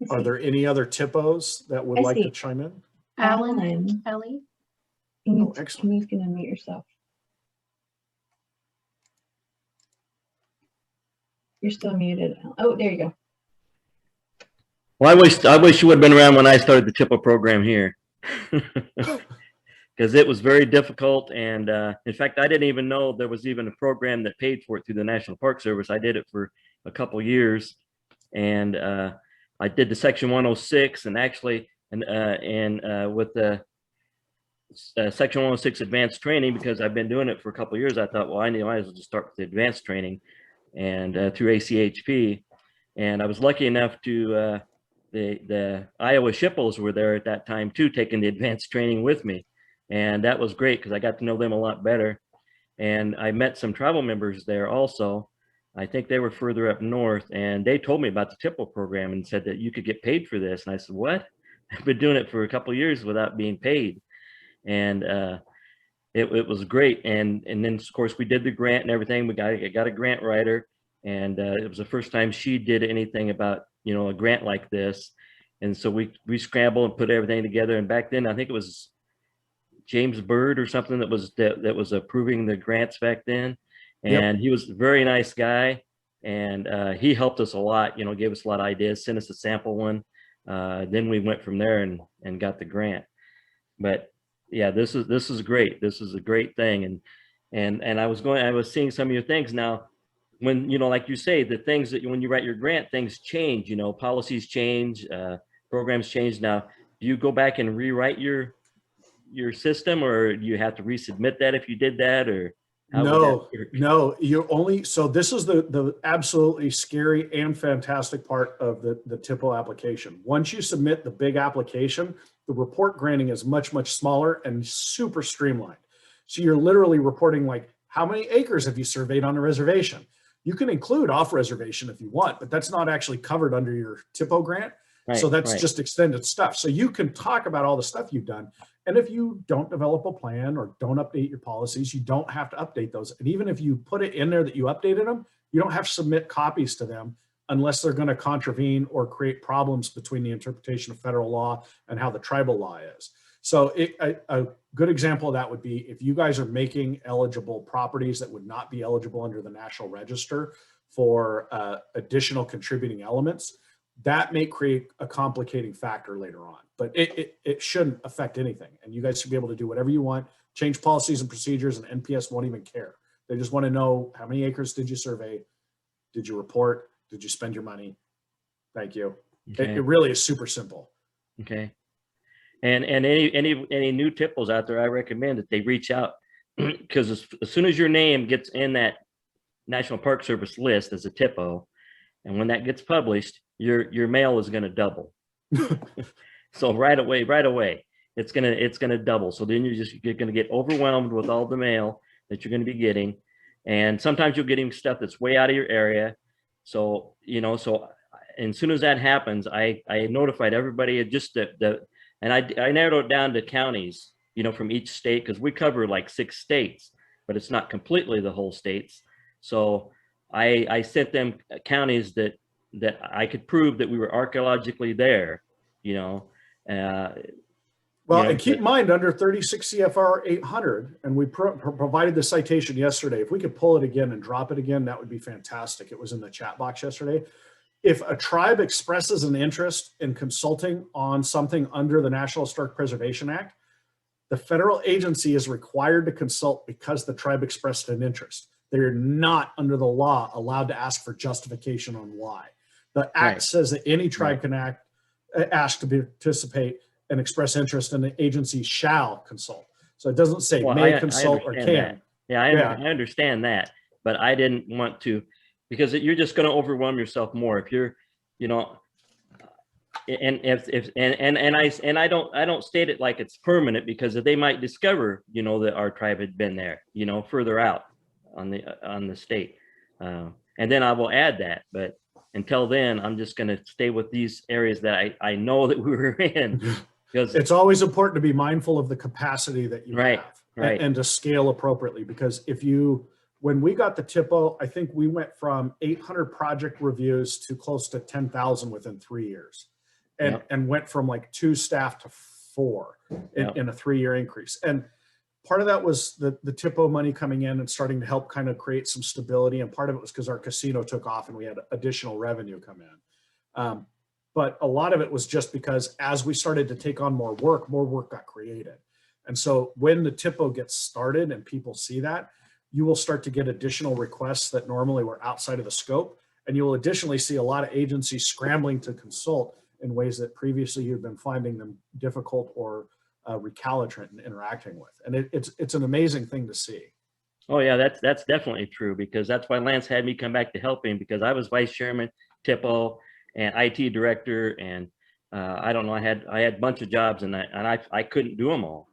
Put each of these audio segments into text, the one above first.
Are there any other THPOs that would like to chime in? Alan, Ellie. Oh, excellent. You can unmute yourself. You're still muted. Oh, there you go. Well, I wish you would have been around when I started the THPO program here, because it was very difficult. And in fact, I didn't even know there was even a program that paid for it through the National Park Service. I did it for a couple years, and I did the Section 106, and actually, with the Section 106 advanced training, because I've been doing it for a couple of years. I thought, well, I might as well just start with the advanced training, and through ACHP. And I was lucky enough to the Iowa SHPOs were there at that time too, taking the advanced training with me, and that was great because I got to know them a lot better. And I met some tribal members there also. I think they were further up north, and they told me about the THPO program and said that you could get paid for this. And I said, what? I've been doing it for a couple of years without being paid. And it was great. And then of course we did the grant and everything. I got a grant writer, and it was the first time she did anything about, a grant like this. And so we scrambled and put everything together. And back then, I think it was James Bird or something that was approving the grants back then. And he was a very nice guy. And he helped us a lot, gave us a lot of ideas, sent us a sample one. Then we went from there and got the grant. But yeah, this is great. This is a great thing. And I was seeing some of your things now. When, like you say, the things that when you write your grant, things change, policies change, programs change. Now, do you go back and rewrite your system, or do you have to resubmit that if you did that, or no, you only, so this is the absolutely scary and fantastic part of the THPO application. Once you submit the big application, the report granting is much, much smaller and super streamlined. So you're literally reporting like, how many acres have you surveyed on a reservation? You can include off reservation if you want, but that's not actually covered under your THPO grant. Right, so that's just extended stuff. So you can talk about all the stuff you've done. And if you don't develop a plan or don't update your policies, you don't have to update those. And even if you put it in there that you updated them, you don't have to submit copies to them unless they're going to contravene or create problems between the interpretation of federal law and how the tribal law is. So a good example of that would be if you guys are making eligible properties that would not be eligible under the National Register for additional contributing elements, that may create a complicating factor later on, but it shouldn't affect anything. And you guys should be able to do whatever you want, change policies and procedures, and NPS won't even care. They just want to know how many acres did you survey? Did you report? Did you spend your money? Thank you. Okay. It really is super simple. Okay. And any new THPOs out there, I recommend that they reach out, because as soon as your name gets in that National Park Service list as a THPO, and when that gets published, your mail is going to double. So right away, it's gonna double. So then you're going to get overwhelmed with all the mail that you're going to be getting, and sometimes you're getting stuff that's way out of your area. So so and as soon as that happens, I notified everybody. Just and I narrowed it down to counties, from each state, because we cover like 6 states, but it's not completely the whole states. So I sent them counties that I could prove that we were archaeologically there, Well, and keep in mind, under 36 CFR 800, and we provided the citation yesterday. If we could pull it again and drop it again, that would be fantastic. It was in the chat box yesterday. If a tribe expresses an interest in consulting on something under the National Historic Preservation Act, the federal agency is required to consult because the tribe expressed an interest. They're not, under the law, allowed to ask for justification on why. The act says that any tribe can ask to participate and express interest, and the agency shall consult. So it doesn't say may consult or can. That. Yeah, I understand that, but I didn't want to, because you're just going to overwhelm yourself more if you're, and I don't state it like it's permanent, because they might discover, that our tribe had been there, further out on the state, and then I will add that. But until then, I'm just going to stay with these areas that I know that we were in. Because it's always important to be mindful of the capacity that you have. Right. and to scale appropriately. Because when we got the TIPO, I think we went from 800 project reviews to close to 10,000 within 3 years, and went from like 2 staff to 4 in a 3-year increase. And part of that was the TIPO money coming in and starting to help kind of create some stability. And part of it was because our casino took off and we had additional revenue come in. But a lot of it was just because as we started to take on more work got created. And so when the TIPO gets started and people see that, you will start to get additional requests that normally were outside of the scope. And you will additionally see a lot of agencies scrambling to consult in ways that previously you've been finding them difficult or recalcitrant in interacting with. And it's an amazing thing to see. Oh yeah, that's definitely true, because that's why Lance had me come back to helping, because I was vice chairman, TIPO, and IT director, and I don't know, I had a bunch of jobs, and I couldn't do them all.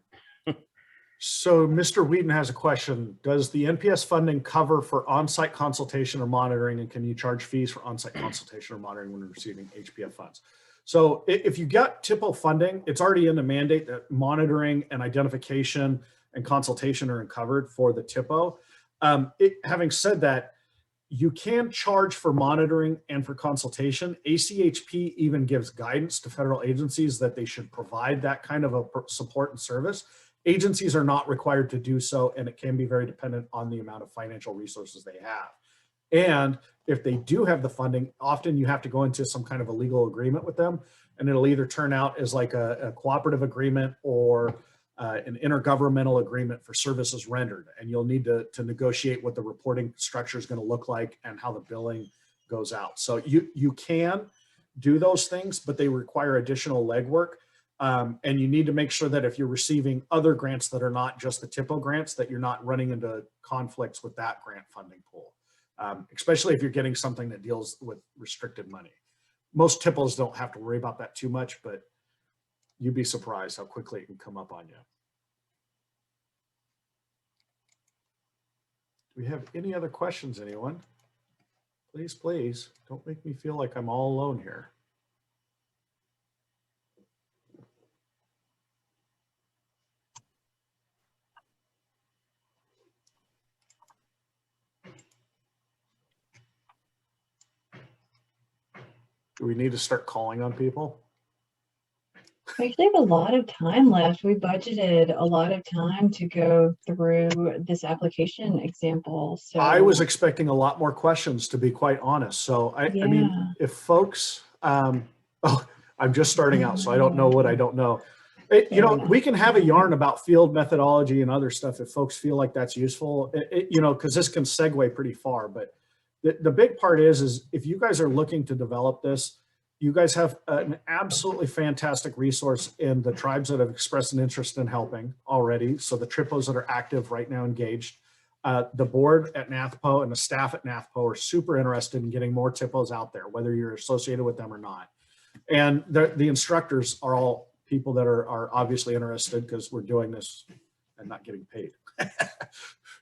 So Mr. Whedon has a question. Does the NPS funding cover for on-site consultation or monitoring, and can you charge fees for on-site consultation or monitoring when receiving HPF funds? So if you got TIPO funding, it's already in the mandate that monitoring and identification and consultation are covered for the TIPO. Having said that, you can charge for monitoring and for consultation. ACHP even gives guidance to federal agencies that they should provide that kind of a support and service. Agencies are not required to do so, and it can be very dependent on the amount of financial resources they have. And if they do have the funding, often you have to go into some kind of a legal agreement with them, and it'll either turn out as like a cooperative agreement or an intergovernmental agreement for services rendered. And you'll need to negotiate what the reporting structure is going to look like and how the billing goes out. So you can do those things, but they require additional legwork. And you need to make sure that if you're receiving other grants that are not just the TIPO grants, that you're not running into conflicts with that grant funding pool, especially if you're getting something that deals with restricted money. Most TIPOs don't have to worry about that too much, but you'd be surprised how quickly it can come up on you. Do we have any other questions, anyone? Please, please, don't make me feel like I'm all alone here. Do we need to start calling on people? We actually have a lot of time left. We budgeted a lot of time to go through this application example. So I was expecting a lot more questions, to be quite honest. So I mean, if folks, oh, I'm just starting out, so I don't know what I don't know. You know, we can have a yarn about field methodology and other stuff if folks feel like that's useful, you know, because this can segue pretty far. But the big part is if you guys are looking to develop this, you guys have an absolutely fantastic resource in the tribes that have expressed an interest in helping already. So the TRIPOs that are active right now engaged. The board at NATHPO and the staff at NATHPO are super interested in getting more TIPOs out there, whether you're associated with them or not. And the instructors are all people that are obviously interested because we're doing this and not getting paid.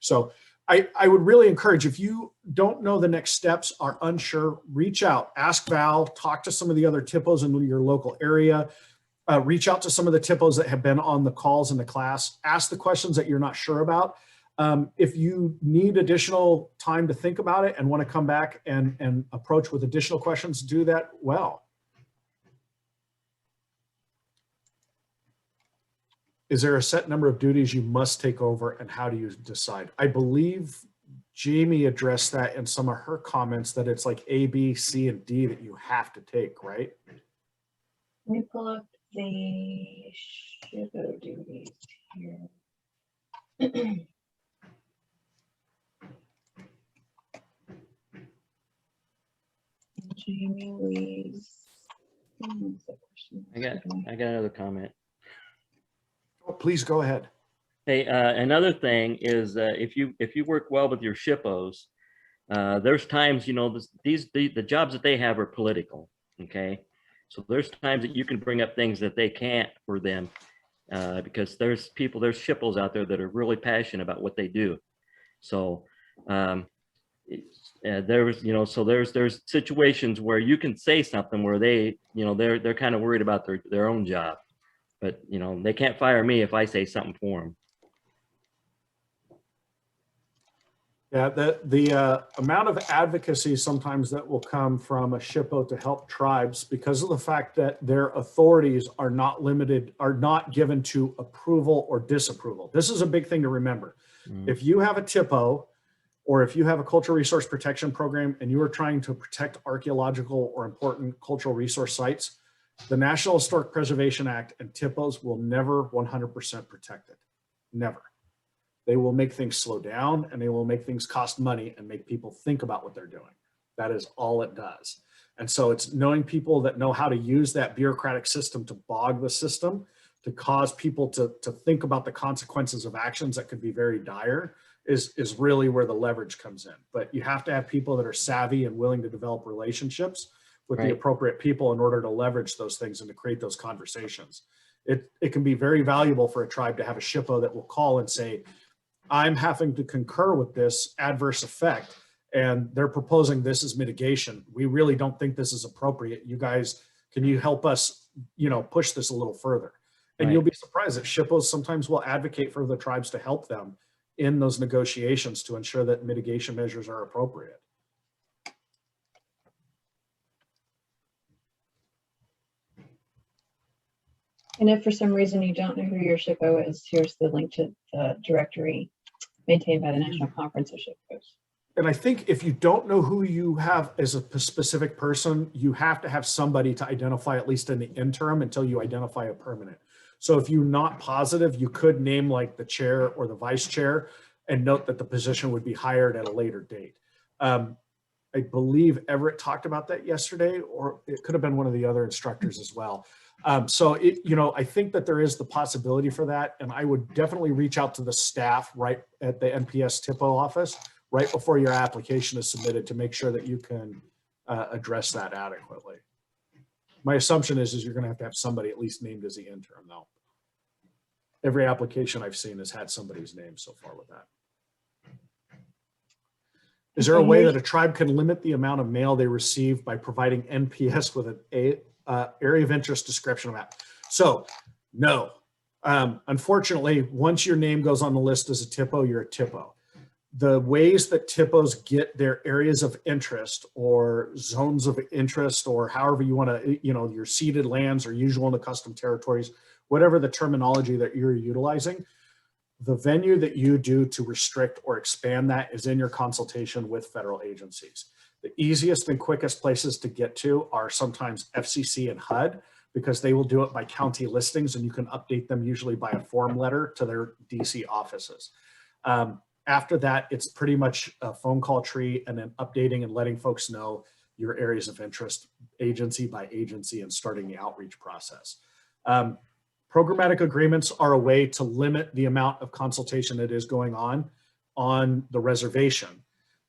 So I would really encourage, if you don't know the next steps, are unsure, reach out, ask Val, talk to some of the other TIPOs in your local area, reach out to some of the TIPOs that have been on the calls in the class, ask the questions that you're not sure about. If you need additional time to think about it and want to come back and approach with additional questions, do that well. Is there a set number of duties you must take over, and how do you decide? I believe Jamie addressed that in some of her comments, that it's like A, B, C, and D that you have to take, right? let me pull up the SHPO duties here. Jamie leaves. I got another comment. Oh, please go ahead. Hey, another thing is if you work well with your SHPOs, there's times, you know, the jobs that they have are political. Okay, so there's times that you can bring up things that they can't for them because there's SHPOs out there that are really passionate about what they do. So there's, you know, so there's situations where you can say something where they, you know, they're kind of worried about their own job, but you know, they can't fire me if I say something for them. Yeah, the amount of advocacy sometimes that will come from a SHPO to help tribes because of the fact that their authorities are not limited, are not given to approval or disapproval. This is a big thing to remember. If you have a THPO or if you have a cultural resource protection program and you are trying to protect archaeological or important cultural resource sites, the National Historic Preservation Act and THPOs will never 100% protect it. Never. They will make things slow down and they will make things cost money and make people think about what they're doing. That is all it does. And so it's knowing people that know how to use that bureaucratic system to bog the system, to cause people to think about the consequences of actions that could be very dire is really where the leverage comes in. But you have to have people that are savvy and willing to develop relationships with the appropriate people in order to leverage those things and to create those conversations. It can be very valuable for a tribe to have a SHPO that will call and say, I'm having to concur with this adverse effect and they're proposing this as mitigation. We really don't think this is appropriate. You guys, can you help us, push this a little further? And you'll be surprised that SHPOs sometimes will advocate for the tribes to help them in those negotiations to ensure that mitigation measures are appropriate. And if for some reason you don't know who your SHPO is, here's the link to the directory maintained by the National Conference of SHPOs. And I think if you don't know who you have as a specific person, you have to have somebody to identify, at least in the interim, until you identify a permanent. So if you're not positive, you could name like the chair or the vice chair and note that the position would be hired at a later date. I believe Everett talked about that yesterday, or it could have been one of the other instructors as well. So I think that there is the possibility for that. And I would definitely reach out to the staff right at the NPS THPO office right before your application is submitted to make sure that you can address that adequately. My assumption is you're going to have somebody at least named as the interim though. Every application I've seen has had somebody's name so far with that. Is there a way that a tribe can limit the amount of mail they receive by providing NPS with an area of interest description map? So no, unfortunately, once your name goes on the list as a THPO, you're a THPO. The ways that THPOs get their areas of interest or zones of interest, or however you want to, your ceded lands or usual and custom territories, whatever the terminology that you're utilizing, the venue that you do to restrict or expand that is in your consultation with federal agencies. The easiest and quickest places to get to are sometimes FCC and HUD, because they will do it by county listings and you can update them usually by a form letter to their DC offices. After that, it's pretty much a phone call tree and then updating and letting folks know your areas of interest agency by agency and starting the outreach process. Programmatic agreements are a way to limit the amount of consultation that is going on the reservation.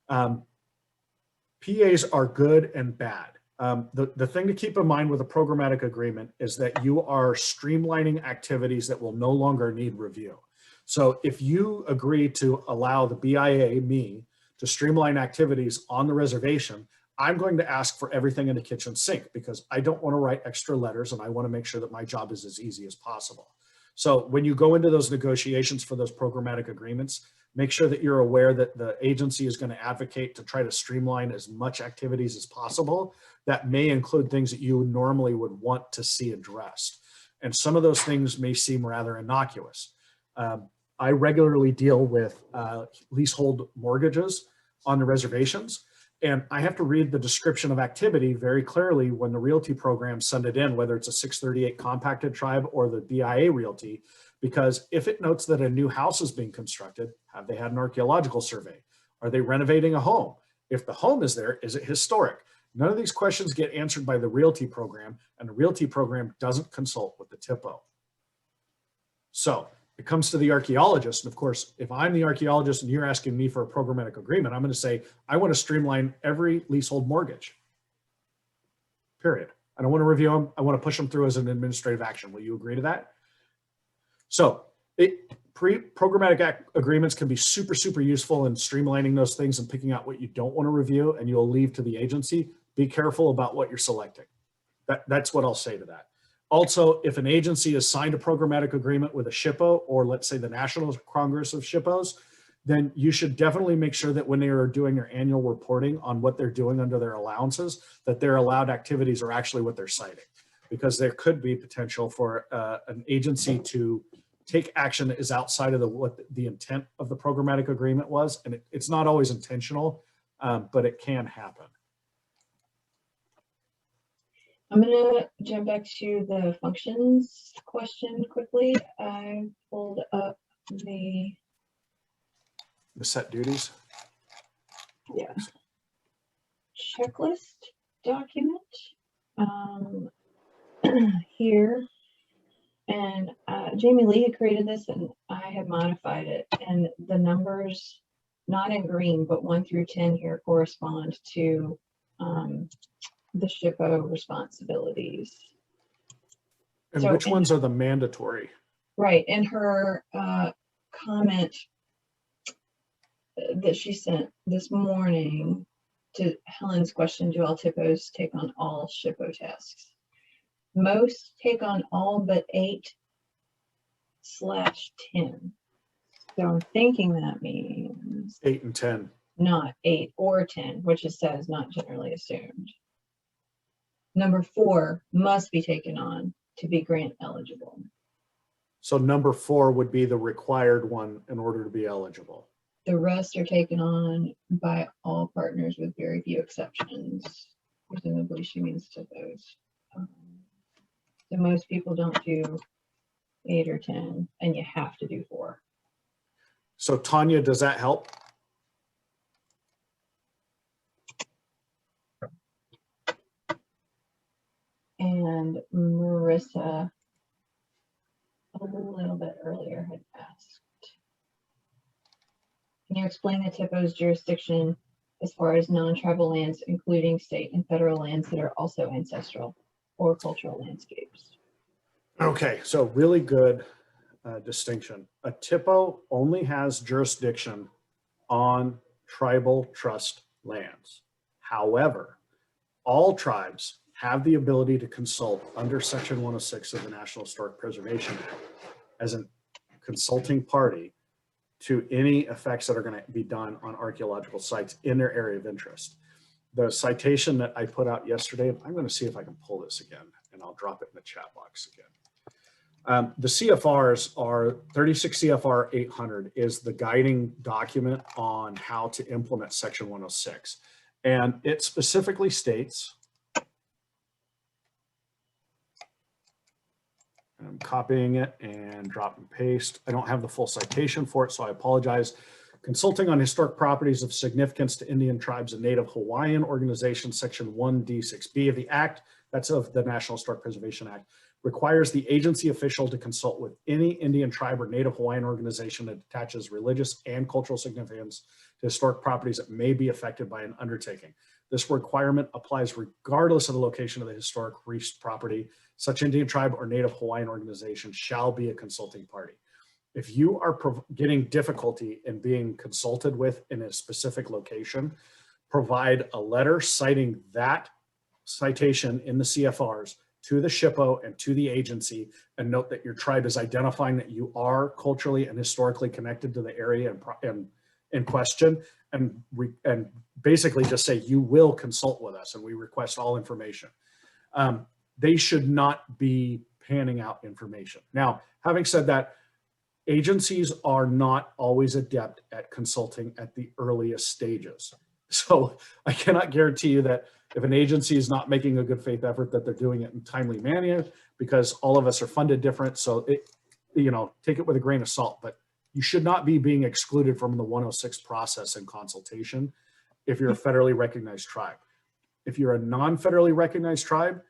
PAs are good and bad. The thing to keep in mind with a programmatic agreement is that you are streamlining activities that will no longer need review. So if you agree to allow the BIA, me, to streamline activities on the reservation, I'm going to ask for everything in the kitchen sink because I don't want to write extra letters and I want to make sure that my job is as easy as possible. So when you go into those negotiations for those programmatic agreements, make sure that you're aware that the agency is going to advocate to try to streamline as much activities as possible. That may include things that you normally would want to see addressed. And some of those things may seem rather innocuous. I regularly deal with leasehold mortgages on the reservations, and I have to read the description of activity very clearly when the realty programs send it in, whether it's a 638 compacted tribe or the BIA realty, because if it notes that a new house is being constructed, have they had an archaeological survey? Are they renovating a home? If the home is there, is it historic? None of these questions get answered by the realty program, and the realty program doesn't consult with the THPO. So it comes to the archaeologist. And of course, if I'm the archaeologist and you're asking me for a programmatic agreement, I'm going to say, I want to streamline every leasehold mortgage, period. I don't want to review them. I want to push them through as an administrative action. Will you agree to that? So programmatic agreements can be super, super useful in streamlining those things and picking out what you don't want to review and you'll leave to the agency. Be careful about what you're selecting. That's what I'll say to that. Also, if an agency has signed a programmatic agreement with a SHPO, or let's say the National Congress of SHPOs, then you should definitely make sure that when they are doing their annual reporting on what they're doing under their allowances, that their allowed activities are actually what they're citing. Because there could be potential for an agency to take action that is outside of what the intent of the programmatic agreement was. And it's not always intentional, but it can happen. I'm gonna jump back to the functions question quickly. I pulled up the, The set duties. yeah, checklist document here. And Jamie Lee had created this and I had modified it, and the numbers, not in green, but 1 through 10 here correspond to the SHPO responsibilities. And So which ones are the mandatory? Right, in her comment that she sent this morning to Helen's question, do all THPOs take on all SHPO tasks? Most take on all but 8/10. So I'm thinking that means 8 and 10. not 8 or 10, which it says not generally assumed. Number 4 must be taken on to be grant eligible. So number 4 would be the required one in order to be eligible. The rest are taken on by all partners with very few exceptions. Presumably she means to those. So most people don't do 8 or 10, and you have to do 4. So Tanya, does that help? And Marissa, a little bit earlier, had asked, can you explain the THPO's jurisdiction as far as non-tribal lands, including state and federal lands that are also ancestral or cultural landscapes? Okay, so really good distinction. A THPO only has jurisdiction on tribal trust lands. However, all tribes have the ability to consult under Section 106 of the National Historic Preservation Act as a consulting party to any effects that are going to be done on archaeological sites in their area of interest. The citation that I put out yesterday, I'm going to see if I can pull this again, and I'll drop it in the chat box again. The CFRs are 36 CFR 800 is the guiding document on how to implement Section 106. And it specifically states, I'm copying it and drop and paste. I don't have the full citation for it, so I apologize. Consulting on historic properties of significance to Indian tribes and Native Hawaiian organizations, Section 1D6B of the Act, that's of the National Historic Preservation Act, requires the agency official to consult with any Indian tribe or Native Hawaiian organization that attaches religious and cultural significance to historic properties that may be affected by an undertaking. This requirement applies regardless of the location of the historic reefed property. Such Indian tribe or Native Hawaiian organization shall be a consulting party. If you are getting difficulty in being consulted with in a specific location, provide a letter citing that citation in the CFRs to the SHPO and to the agency, and note that your tribe is identifying that you are culturally and historically connected to the area in question, and basically just say you will consult with us and we request all information. They should not be panning out information. Now, having said that, agencies are not always adept at consulting at the earliest stages. So I cannot guarantee you that if an agency is not making a good faith effort, that they're doing it in timely manner, because all of us are funded different. So take it with a grain of salt, but you should not be being excluded from the 106 process and consultation if you're a federally recognized tribe. If you're a non-federally recognized tribe,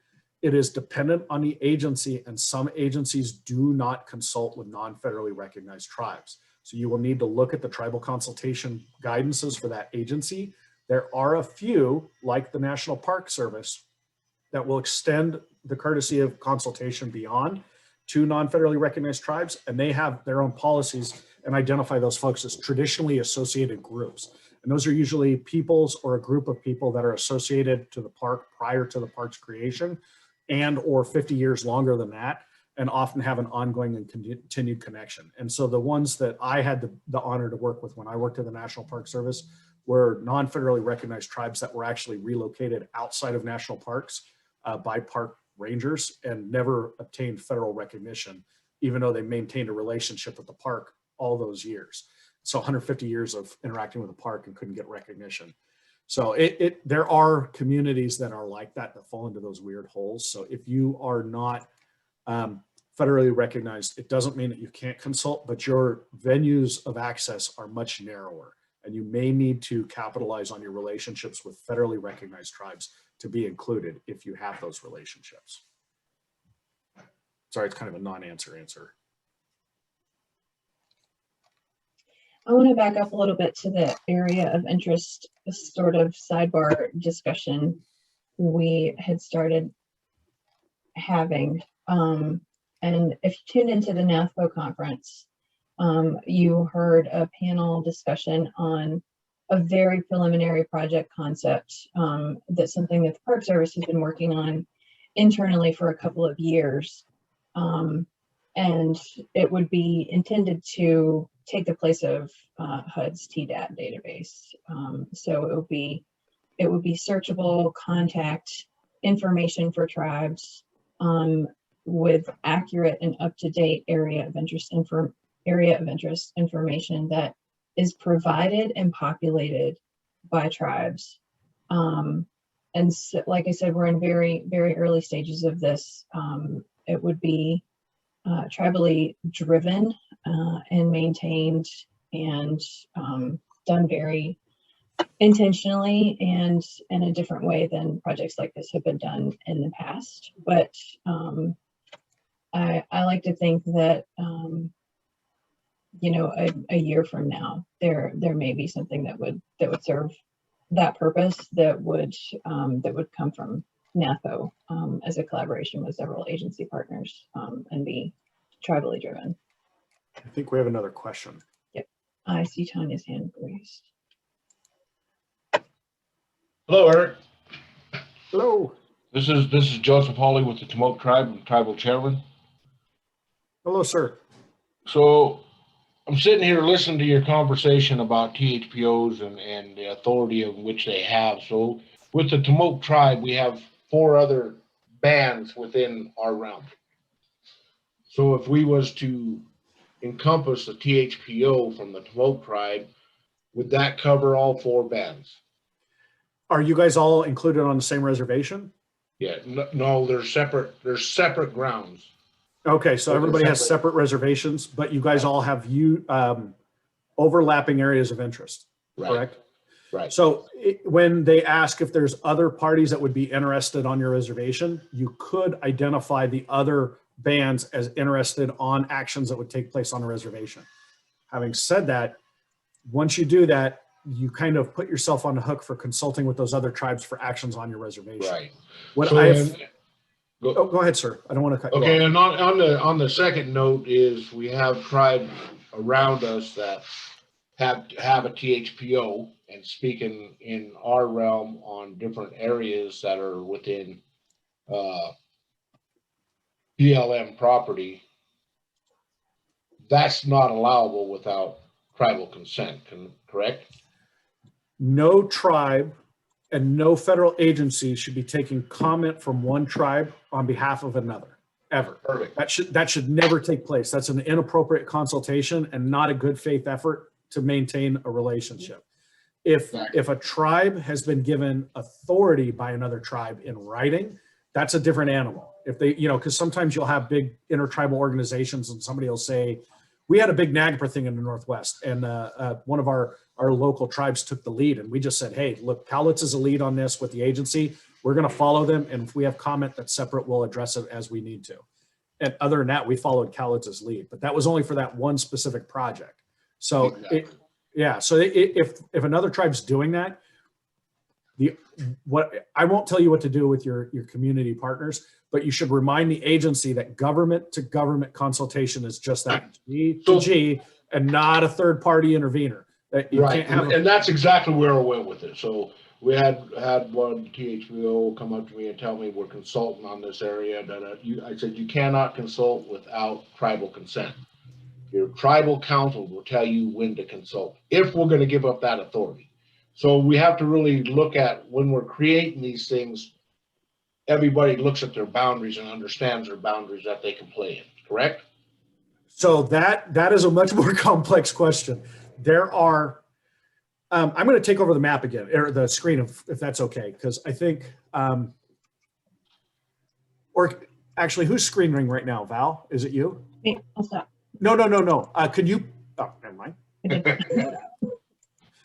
it is dependent on the agency, and some agencies do not consult with non-federally recognized tribes. So you will need to look at the tribal consultation guidances for that agency. There are a few, like the National Park Service, that will extend the courtesy of consultation beyond to non-federally recognized tribes, and they have their own policies and identify those folks as traditionally associated groups. And those are usually peoples or a group of people that are associated to the park prior to the park's creation, and or 50 years longer than that. and often have an ongoing and continued connection. And so the ones that I had the honor to work with when I worked at the National Park Service were non-federally recognized tribes that were actually relocated outside of national parks by park rangers and never obtained federal recognition, even though they maintained a relationship with the park all those years. So 150 years of interacting with the park and couldn't get recognition. So there are communities that are like that fall into those weird holes. So if you are not federally recognized, it doesn't mean that you can't consult, but your venues of access are much narrower, and you may need to capitalize on your relationships with federally recognized tribes to be included if you have those relationships. Sorry, it's kind of a non-answer answer. I want to back up a little bit to the area of interest, sort of sidebar discussion we had started having. And if you tuned into the NAFPO conference, you heard a panel discussion on a very preliminary project concept. That's something that the Park Service has been working on internally for a couple of years. And it would be intended to take the place of HUD's TDAT database. So it would be searchable contact information for tribes with accurate and up-to-date area of interest information that is provided and populated by tribes. And so, like I said, we're in very, very early stages of this. It would be tribally driven and maintained and done very intentionally and in a different way than projects like this have been done in the past. But I like to think that you know, a year from now, there may be something that would serve that purpose, that would come from NAFO as a collaboration with several agency partners and be tribally driven. I think we have another question. Yep, I see Tanya's hand raised. Hello, Eric. Hello. This is Joseph Hawley with the Tomoke Tribe. I'm tribal chairman. Hello, sir. So I'm sitting here listening to your conversation about THPOs and the authority of which they have. So with the Tomoke Tribe, we have 4 other bands within our realm. So if we was to encompass the THPO from the Tomoke Tribe, would that cover all 4 bands? Are you guys all included on the same reservation? Yeah, no, they're separate grounds. Okay, so everybody has separate reservations, but you guys all have overlapping areas of interest, correct? Right. So when they ask if there's other parties that would be interested on your reservation, you could identify the other bands as interested on actions that would take place on a reservation. Having said that, once you do that, you kind of put yourself on the hook for consulting with those other tribes for actions on your reservation. Right. What So go ahead, sir. I don't want to cut you okay, off. and on the second note is we have tribes around us that have a THPO and speaking in our realm on different areas that are within BLM property. That's not allowable without tribal consent, correct? No tribe and no federal agency should be taking comment from one tribe on behalf of another, ever. Perfect. That should never take place. That's an inappropriate consultation and not a good faith effort to maintain a relationship. If a tribe has been given authority by another tribe in writing, that's a different animal. If they, you know, because sometimes you'll have big intertribal organizations and somebody will say, we had a big NAGPRA thing in the Northwest, and one of our local tribes took the lead, and we just said, hey, look, Cowlitz is a lead on this with the agency. We're going to follow them, and if we have comment that's separate, we'll address it as we need to. And other than that, we followed Cowlitz's lead, but that was only for that one specific project. So Exactly. So if another tribe's doing that, I won't tell you what to do with your community partners, but you should remind the agency that government to government consultation is just that, G to G, and not a third party intervener. That you Right, can't have and that's exactly where I went with it. So We had one THPO come up to me and tell me we're consulting on this area. I said, you cannot consult without tribal consent. Your tribal council will tell you when to consult, if we're gonna give up that authority. So we have to really look at when we're creating these things, everybody looks at their boundaries and understands their boundaries that they can play in, correct? So that is a much more complex question. There are, I'm going to take over the map again, or the screen, if that's okay, because I think, or actually, who's screen ring right now? Val, is it you? Okay, I'll stop. No. Could you? Oh, never mind.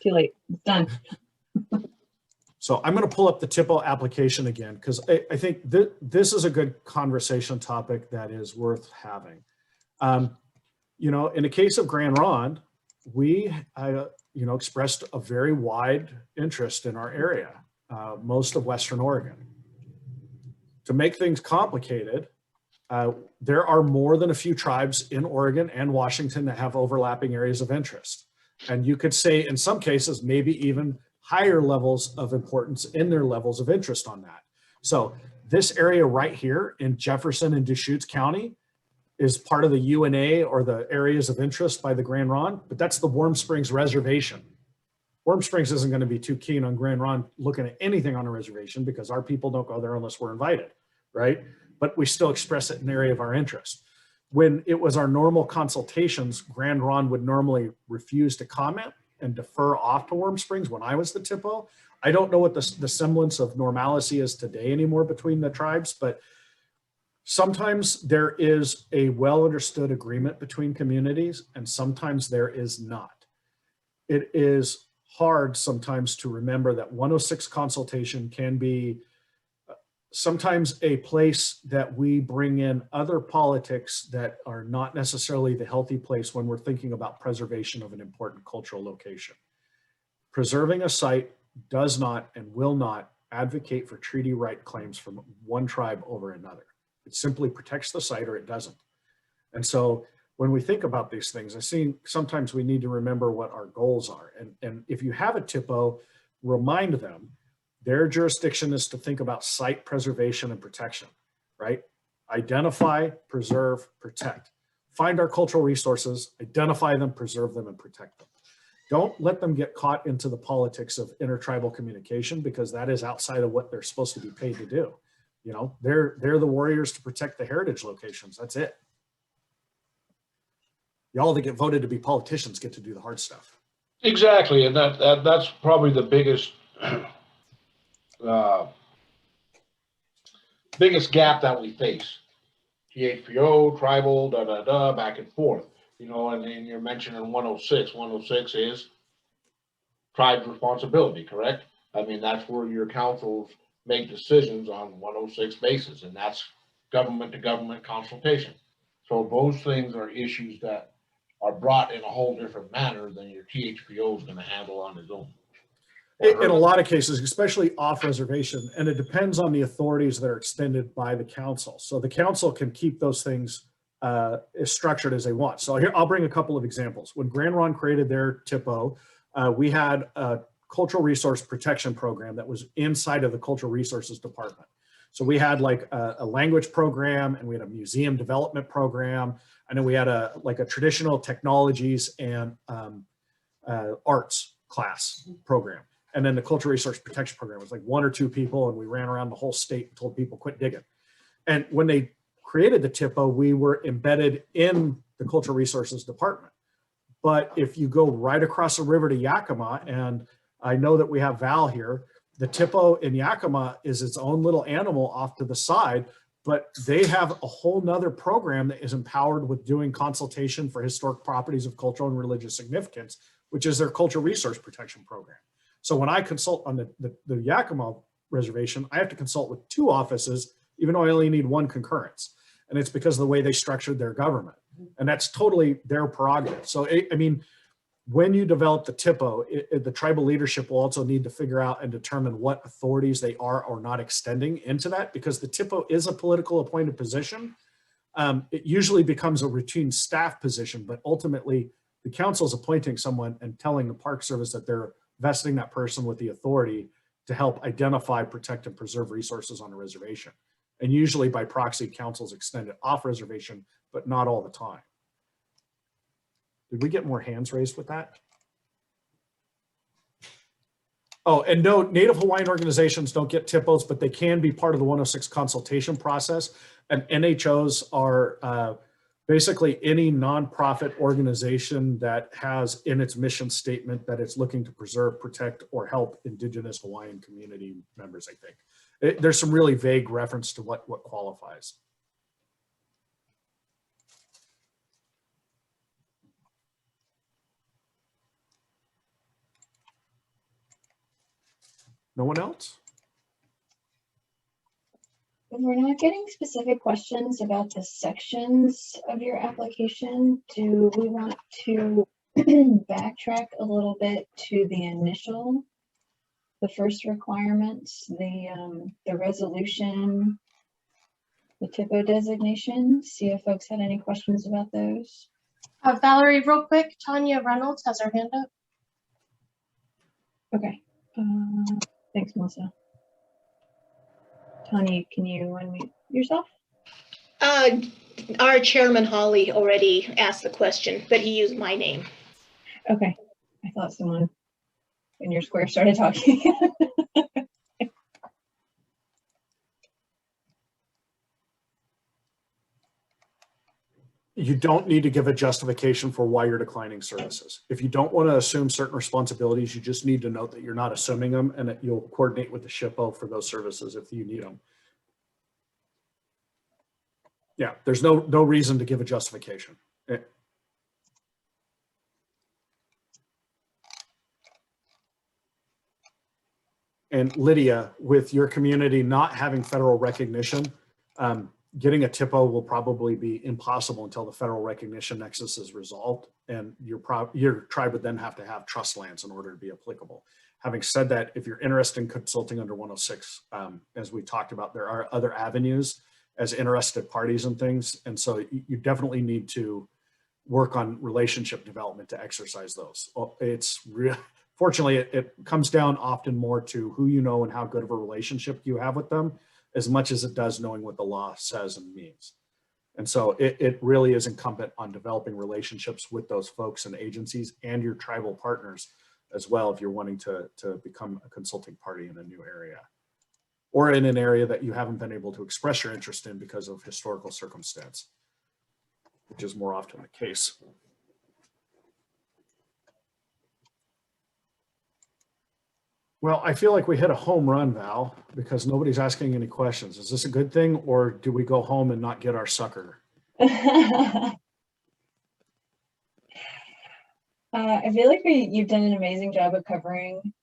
Too late. It's done. So I'm going to pull up the THPO application again, because I think this is a good conversation topic that is worth having. You know, in the case of Grand Ronde, we, you know, expressed a very wide interest in our area, most of Western Oregon. To make things complicated, there are more than a few tribes in Oregon and Washington that have overlapping areas of interest. And you could say in some cases, maybe even higher levels of importance in their levels of interest on that. So this area right here in Jefferson and Deschutes County is part of the UNA, or the areas of interest by the Grand Ronde, but that's the Warm Springs Reservation. Warm Springs isn't going to be too keen on Grand Ronde looking at anything on a reservation because our people don't go there unless we're invited, right? But we still express it in the area of our interest. When it was our normal consultations, Grand Ronde would normally refuse to comment and defer off to Warm Springs when I was the THPO. I don't know what the semblance of normalcy is today anymore between the tribes, but sometimes there is a well understood agreement between communities and sometimes there is not. It is hard sometimes to remember that 106 consultation can be sometimes a place that we bring in other politics that are not necessarily the healthy place when we're thinking about preservation of an important cultural location. Preserving a site does not and will not advocate for treaty right claims from one tribe over another. It simply protects the site or it doesn't. And so when we think about these things, I see sometimes we need to remember what our goals are. And if you have a THPO, remind them their jurisdiction is to think about site preservation and protection, right? Identify, preserve, protect. Find our cultural resources, identify them, preserve them, and protect them. Don't let them get caught into the politics of intertribal communication because that is outside of what they're supposed to be paid to do. You know, they're the warriors to protect the heritage locations. That's it. Y'all that get voted to be politicians get to do the hard stuff. Exactly, and that's probably the biggest biggest gap that we face. THPO, tribal, back and forth. You know, and then you're mentioning 106. 106 is tribe's responsibility, correct? I mean, that's where your councils make decisions on 106 basis, and that's government to government consultation. So those things are issues that are brought in a whole different manner than your THPO is going to handle on his own. In a lot of cases, especially off reservation, and it depends on the authorities that are extended by the council. So the council can keep those things as structured as they want. So here, I'll bring a couple of examples. When Grand Ronde created their THPO, we had a cultural resource protection program that was inside of the cultural resources department. So we had like a language program, and we had a museum development program, and then we had a traditional technologies and arts class program. And then the cultural resource protection program was like 1 or 2 people, and we ran around the whole state and told people quit digging. And when they created the THPO, we were embedded in the cultural resources department. But if you go right across the river to Yakima, and I know that we have Val here, the THPO in Yakima is its own little animal off to the side, but they have a whole nother program that is empowered with doing consultation for historic properties of cultural and religious significance, which is their cultural resource protection program. So when I consult on the Yakima reservation, I have to consult with 2 offices, even though I only need 1 concurrence. And it's because of the way they structured their government. And that's totally their prerogative. So, I mean, when you develop the THPO, the tribal leadership will also need to figure out and determine what authorities they are or not extending into that, because the THPO is a political appointed position. It usually becomes a routine staff position, but ultimately the council is appointing someone and telling the Park Service that they're vesting that person with the authority to help identify, protect, and preserve resources on a reservation. And usually by proxy, councils extend it off reservation, but not all the time. Did we get more hands raised with that? Oh, and no, Native Hawaiian organizations don't get THPOs, but they can be part of the 106 consultation process. And NHOs are basically any nonprofit organization that has in its mission statement that it's looking to preserve, protect, or help Indigenous Hawaiian community members, I think. There's some really vague reference to what qualifies. No one else? If we're not getting specific questions about the sections of your application, do we want to backtrack a little bit to the initial, the first requirements, the resolution, the THPO designation, see if folks had any questions about those? Valerie, real quick, Tanya Reynolds has her hand up. Okay. Thanks, Melissa. Tanya, can you unmute yourself? Our chairman Holly already asked the question, but he used my name. Okay. I thought someone in your square started talking. You don't need to give a justification for why you're declining services. If you don't want to assume certain responsibilities, you just need to note that you're not assuming them and that you'll coordinate with the SHPO for those services if you need them. Yeah, there's no reason to give a justification. And Lydia, with your community not having federal recognition, getting a THPO will probably be impossible until the federal recognition nexus is resolved, and your tribe would then have to have trust lands in order to be applicable. Having said that, if you're interested in consulting under 106, as we talked about, there are other avenues as interested parties and things, and so you definitely need to work on relationship development to exercise those. It's real. Fortunately, it comes down often more to who you know and how good of a relationship you have with them, as much as it does knowing what the law says and means. And so it really is incumbent on developing relationships with those folks and agencies and your tribal partners as well if you're wanting to become a consulting party in a new area or in an area that you haven't been able to express your interest in because of historical circumstance, which is more often the case. Well, I feel like we hit a home run, Val, because nobody's asking any questions. Is this a good thing, or do we go home and not get our sucker? I feel like you've done an amazing job of covering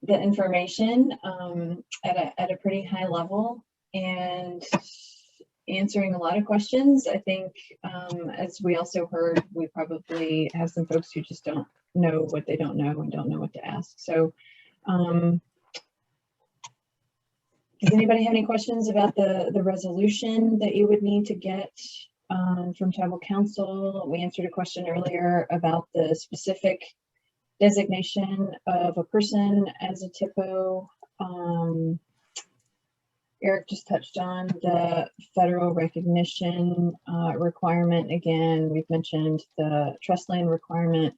the information at a pretty high level and answering a lot of questions. I think, as we also heard, we probably have some folks who just don't know what they don't know and don't know what to ask. So does anybody have any questions about the resolution that you would need to get from tribal council? We answered a question earlier about the specific designation of a person as a THPO. Eric just touched on the federal recognition requirement. Again, we've mentioned the trust land requirement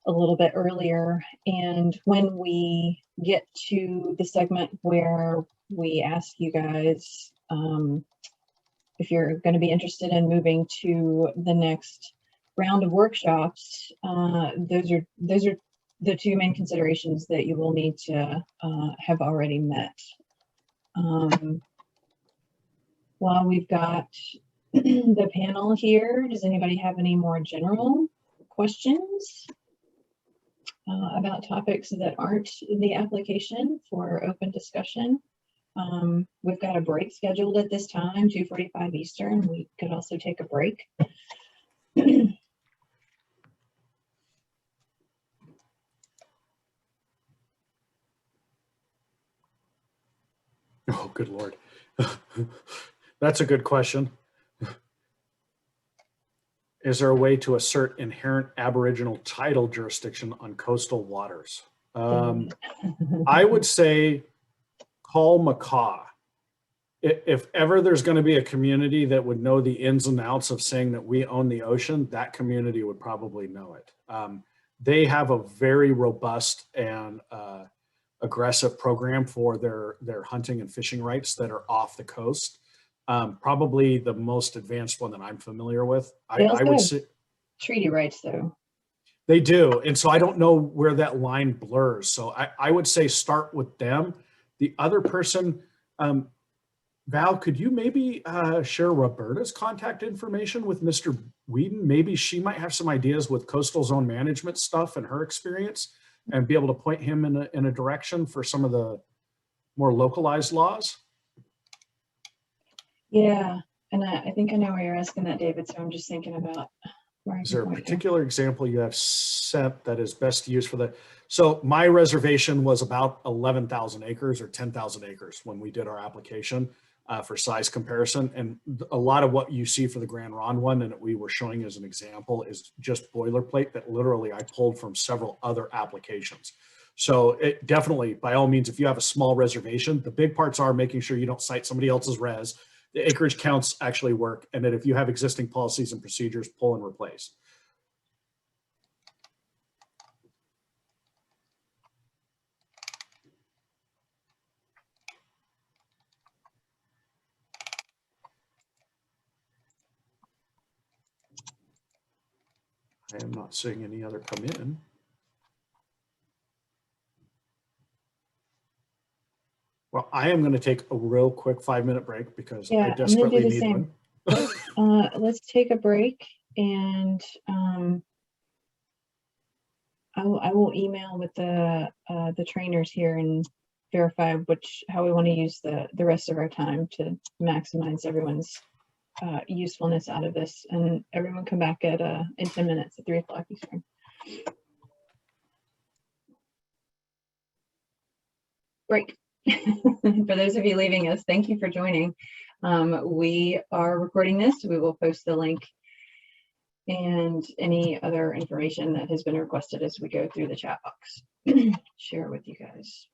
a little bit earlier. And when we get to the segment where we ask you guys if you're going to be interested in moving to the next round of workshops, those are the two main considerations that you will need to have already met. While we've got the panel here, does anybody have any more general questions about topics that aren't in the application for open discussion? We've got a break scheduled at this time, 2:45 Eastern. We could also take a break. Oh, good Lord. That's a good question. Is there a way to assert inherent Aboriginal tidal jurisdiction on coastal waters? I would say call Macaw. If ever there's going to be a community that would know the ins and outs of saying that we own the ocean, that community would probably know it. They have a very robust and aggressive program for their hunting and fishing rights that are off the coast. Probably the most advanced one that I'm familiar with. They I also would have say treaty rights though. they do. And so I don't know where that line blurs. So I would say start with them. The other person, Val, could you maybe share Roberta's contact information with Mr. Whedon? Maybe she might have some ideas with coastal zone management stuff and her experience and be able to point him in a direction for some of the more localized laws. Yeah, and I think I know where you're asking that, David, so I'm just thinking about where I Is can there a point you. particular example you have sent that is best used for the, so my reservation was about 11,000 acres or 10,000 acres when we did our application for size comparison. And a lot of what you see for the Grand Ronde one and that we were showing as an example is just boilerplate that literally I pulled from several other applications. So it definitely, by all means, if you have a small reservation, the big parts are making sure you don't cite somebody else's res. The acreage counts actually work. And that if you have existing policies and procedures, pull and replace. I am not seeing any other come in. Well, I am going to take a real quick 5-minute break because Yeah, I I'm gonna desperately do the need same. one. Let's take a break and I will email with the trainers here and verify how we want to use the rest of our time to maximize everyone's usefulness out of this. And everyone come back at in 10 minutes at 3 o'clock Eastern. Break. For those of you leaving us, thank you for joining. We are recording this. We will post the link and any other information that has been requested as we go through the chat box. Share with you guys.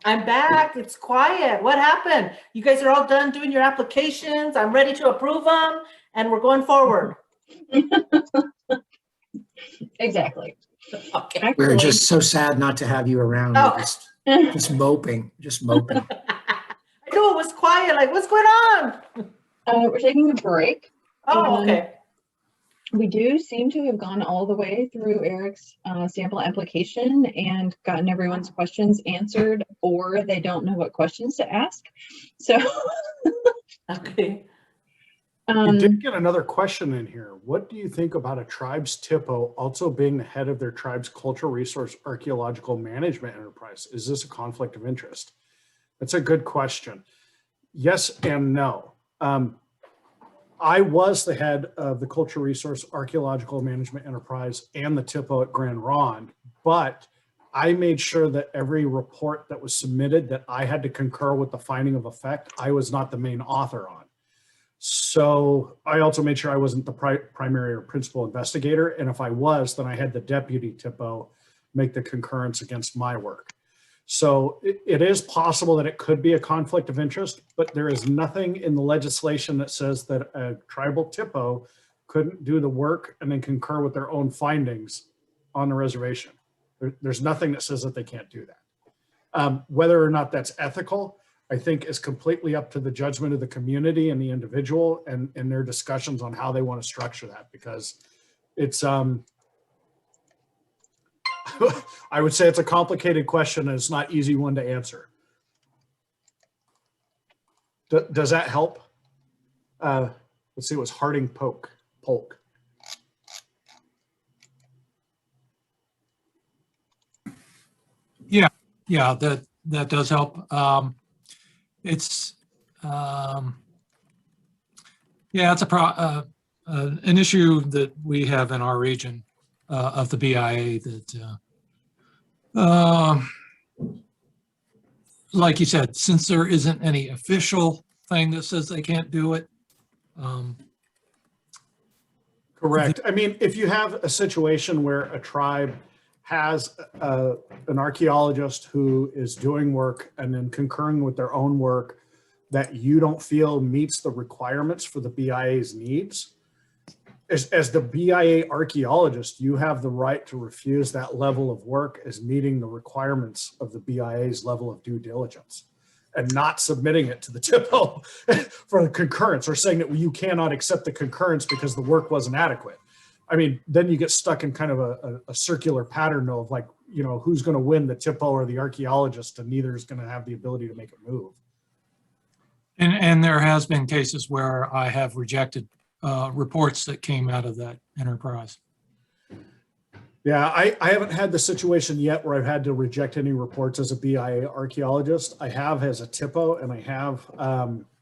I'm back. It's quiet. What happened? You guys are all done doing your applications. I'm ready to approve them, and we're going forward. Exactly. Okay. We're Actually, just so sad not to have you around. Oh. We're just moping, just moping. I knew it was quiet. Like, what's going on? we're taking a break. Oh, okay. We do seem to have gone all the way through Eric's sample application and gotten everyone's questions answered, or they don't know what questions to ask. So Okay. You did get another question in here. What do you think about a tribe's THPO also being the head of their tribe's cultural resource archaeological management enterprise? Is this a conflict of interest? That's a good question. Yes and no. I was the head of the cultural resource archaeological management enterprise and the THPO at Grand Ronde, but I made sure that every report that was submitted that I had to concur with the finding of effect, I was not the main author on. So I also made sure I wasn't the primary or principal investigator. And if I was, then I had the deputy THPO make the concurrence against my work. So it is possible that it could be a conflict of interest, but there is nothing in the legislation that says that a tribal THPO couldn't do the work and then concur with their own findings on the reservation. There's nothing that says that they can't do that. Whether or not that's ethical, I think is completely up to the judgment of the community and the individual and their discussions on how they want to structure that, because it's, I would say it's a complicated question and it's not easy one to answer. Does that help? Let's see, it was Harding Polk. Yeah, that does help. It's it's an issue that we have in our region of the BIA that, like you said, since there isn't any official thing that says they can't do it. Correct. I mean, if you have a situation where a tribe has an archaeologist who is doing work and then concurring with their own work that you don't feel meets the requirements for the BIA's needs, as the BIA archaeologist, you have the right to refuse that level of work as meeting the requirements of the BIA's level of due diligence and not submitting it to the THPO for the concurrence, or saying that you cannot accept the concurrence because the work wasn't adequate. I mean, then you get stuck in kind of a circular pattern of, like, you know, who's going to win, the THPO or the archaeologist, and neither is going to have the ability to make it move. And there has been cases where I have rejected reports that came out of that enterprise. Yeah, I haven't had the situation yet where I've had to reject any reports as a BIA archaeologist. I have as a THPO, and I have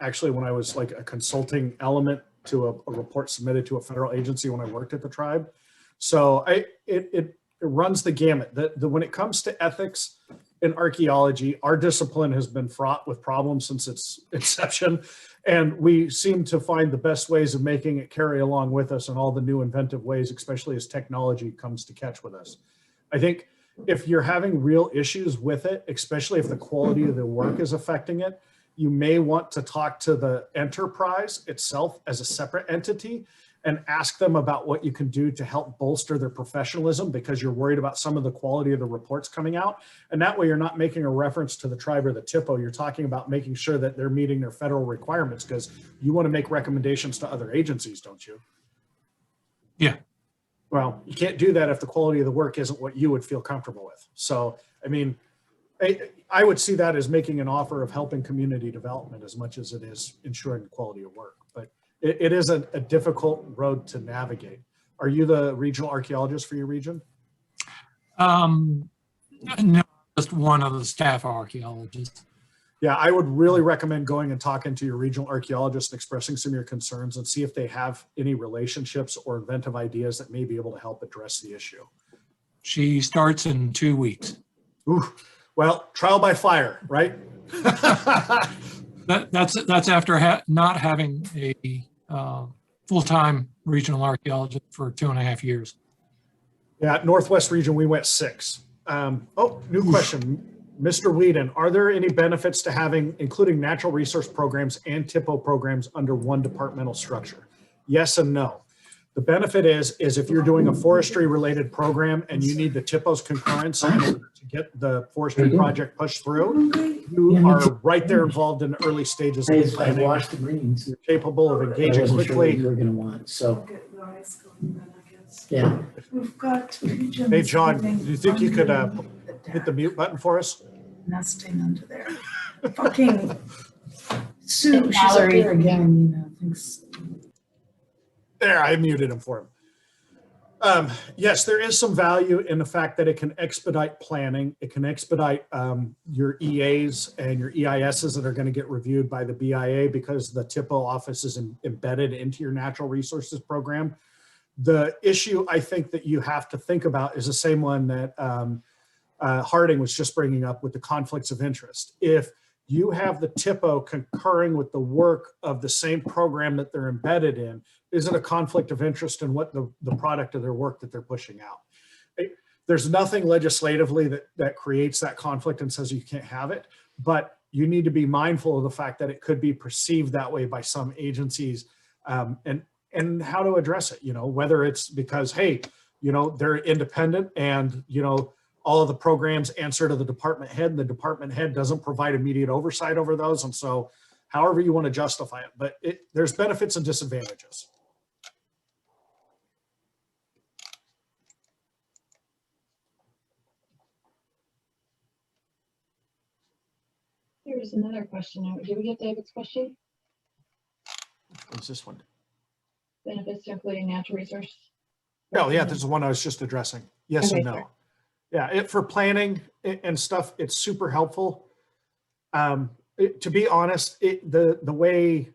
actually when I was like a consulting element to a report submitted to a federal agency when I worked at the tribe. So it runs the gamut. When it comes to ethics in archaeology, our discipline has been fraught with problems since its inception. And we seem to find the best ways of making it carry along with us in all the new inventive ways, especially as technology comes to catch with us. I think if you're having real issues with it, especially if the quality of the work is affecting it, you may want to talk to the enterprise itself as a separate entity and ask them about what you can do to help bolster their professionalism, because you're worried about some of the quality of the reports coming out. And that way you're not making a reference to the tribe or the THPO. You're talking about making sure that they're meeting their federal requirements, because you want to make recommendations to other agencies, don't you? Yeah. Well, you can't do that if the quality of the work isn't what you would feel comfortable with. So, I mean, I would see that as making an offer of helping community development as much as it is ensuring the quality of work. But it is a difficult road to navigate. Are you the regional archaeologist for your region? No, just one of the staff archaeologists. Yeah, I would really recommend going and talking to your regional archaeologist and expressing some of your concerns and see if they have any relationships or inventive ideas that may be able to help address the issue. She starts in 2 weeks. Ooh, well, trial by fire, right? That's after not having a full-time regional archaeologist for 2.5 years. Yeah, Northwest region, we went 6. Oh, new question. Mr. Whedon, are there any benefits to including natural resource programs and THPO programs under one departmental structure? Yes and no. The benefit is if you're doing a forestry related program and you need the THPO's concurrence in order to get the forestry project pushed through, you are right there involved in the early stages of the I planning. washed the greens. You're capable of I engaging wasn't sure what quickly. you were gonna want, so, Yeah. yeah. We've got pigeons. Hey, John, living do you think you could underneath hit the mute button for us? nesting under there. Fucking Sue, And she's up Valerie. there again, you know, thinks. There, I muted him for him. Yes, there is some value in the fact that it can expedite planning. It can expedite your EAs and your EISs that are going to get reviewed by the BIA because the THPO office is embedded into your natural resources program. The issue I think that you have to think about is the same one that Harding was just bringing up with the conflicts of interest. If you have the THPO concurring with the work of the same program that they're embedded in, is it a conflict of interest in what the product of their work that they're pushing out? There's nothing legislatively that creates that conflict and says you can't have it, but you need to be mindful of the fact that it could be perceived that way by some agencies, and how to address it, you know, whether it's because, hey, you know, they're independent and, you know, all of the programs answer to the department head and the department head doesn't provide immediate oversight over those. And so however you want to justify it, but there's benefits and disadvantages. Here's another question. Did we get David's question? What's this one? Benefits to including natural resource? Oh yeah, this is one I was just addressing. Yes Okay, and no. sure. Yeah, for planning and stuff, it's super helpful. To be honest, the way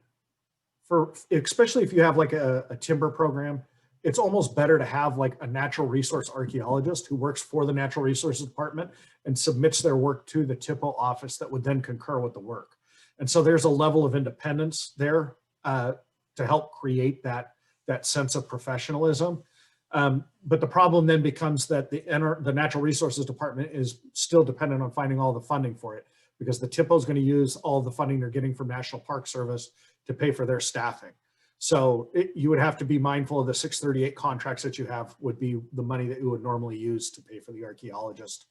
especially if you have like a timber program, it's almost better to have like a natural resource archaeologist who works for the natural resources department and submits their work to the THPO office that would then concur with the work. And so there's a level of independence there to help create that sense of professionalism. But the problem then becomes that the natural resources department is still dependent on finding all the funding for it, because the THPO is going to use all the funding they're getting from National Park Service to pay for their staffing. So you would have to be mindful of the 638 contracts that you have would be the money that you would normally use to pay for the archaeologist.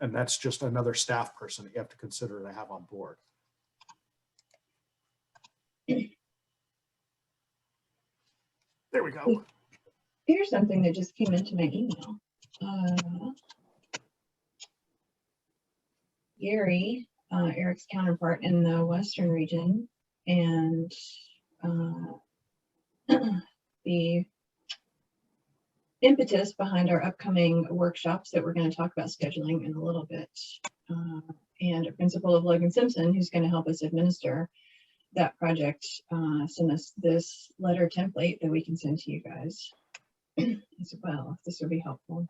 And that's just another staff person that you have to consider to have on board. There we go. Here's something that just came into my email. Gary, Eric's counterpart in the Western region, and the impetus behind our upcoming workshops that we're going to talk about scheduling in a little bit, and a principal of Logan Simpson, who's going to help us administer that project, sent us this letter template that we can send to you guys as well, if this would be helpful.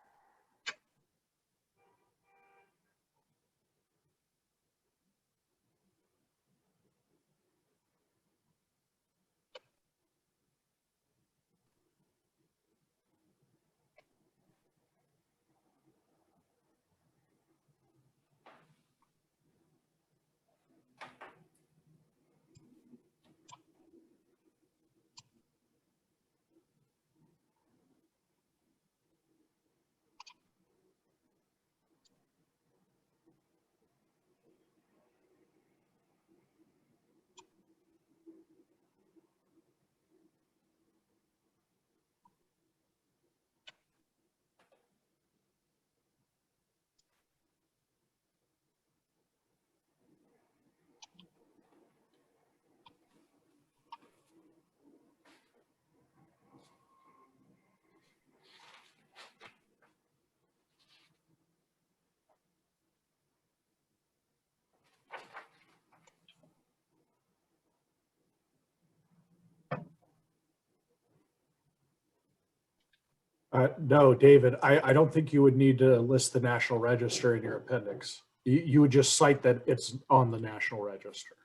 No, David, I don't think you would need to list the National Register in your appendix. You would just cite that it's on the National Register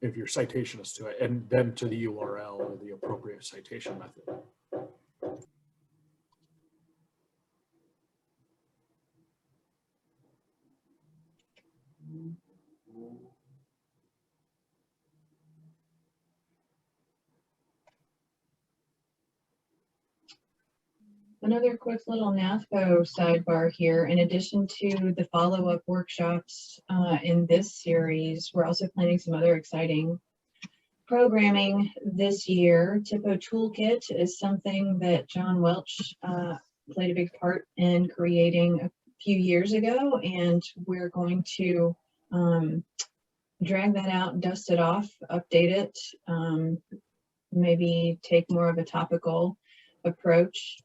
if your citation is to it, and then to the URL or the appropriate citation method. Another quick little NAFCO sidebar here. In addition to the follow-up workshops in this series, we're also planning some other exciting programming this year. THPO Toolkit is something that John Welch played a big part in creating a few years ago, and we're going to drag that out, dust it off, update it, maybe take more of a topical approach,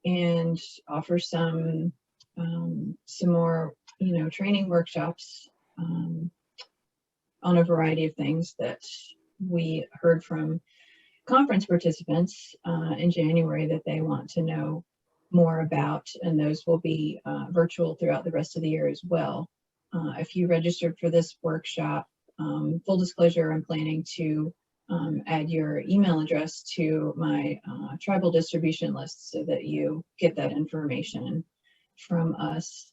and offer some more, training workshops on a variety of things that we heard from conference participants in January that they want to know more about, and those will be virtual throughout the rest of the year as well. If you registered for this workshop, full disclosure, I'm planning to add your email address to my tribal distribution list so that you get that information from us.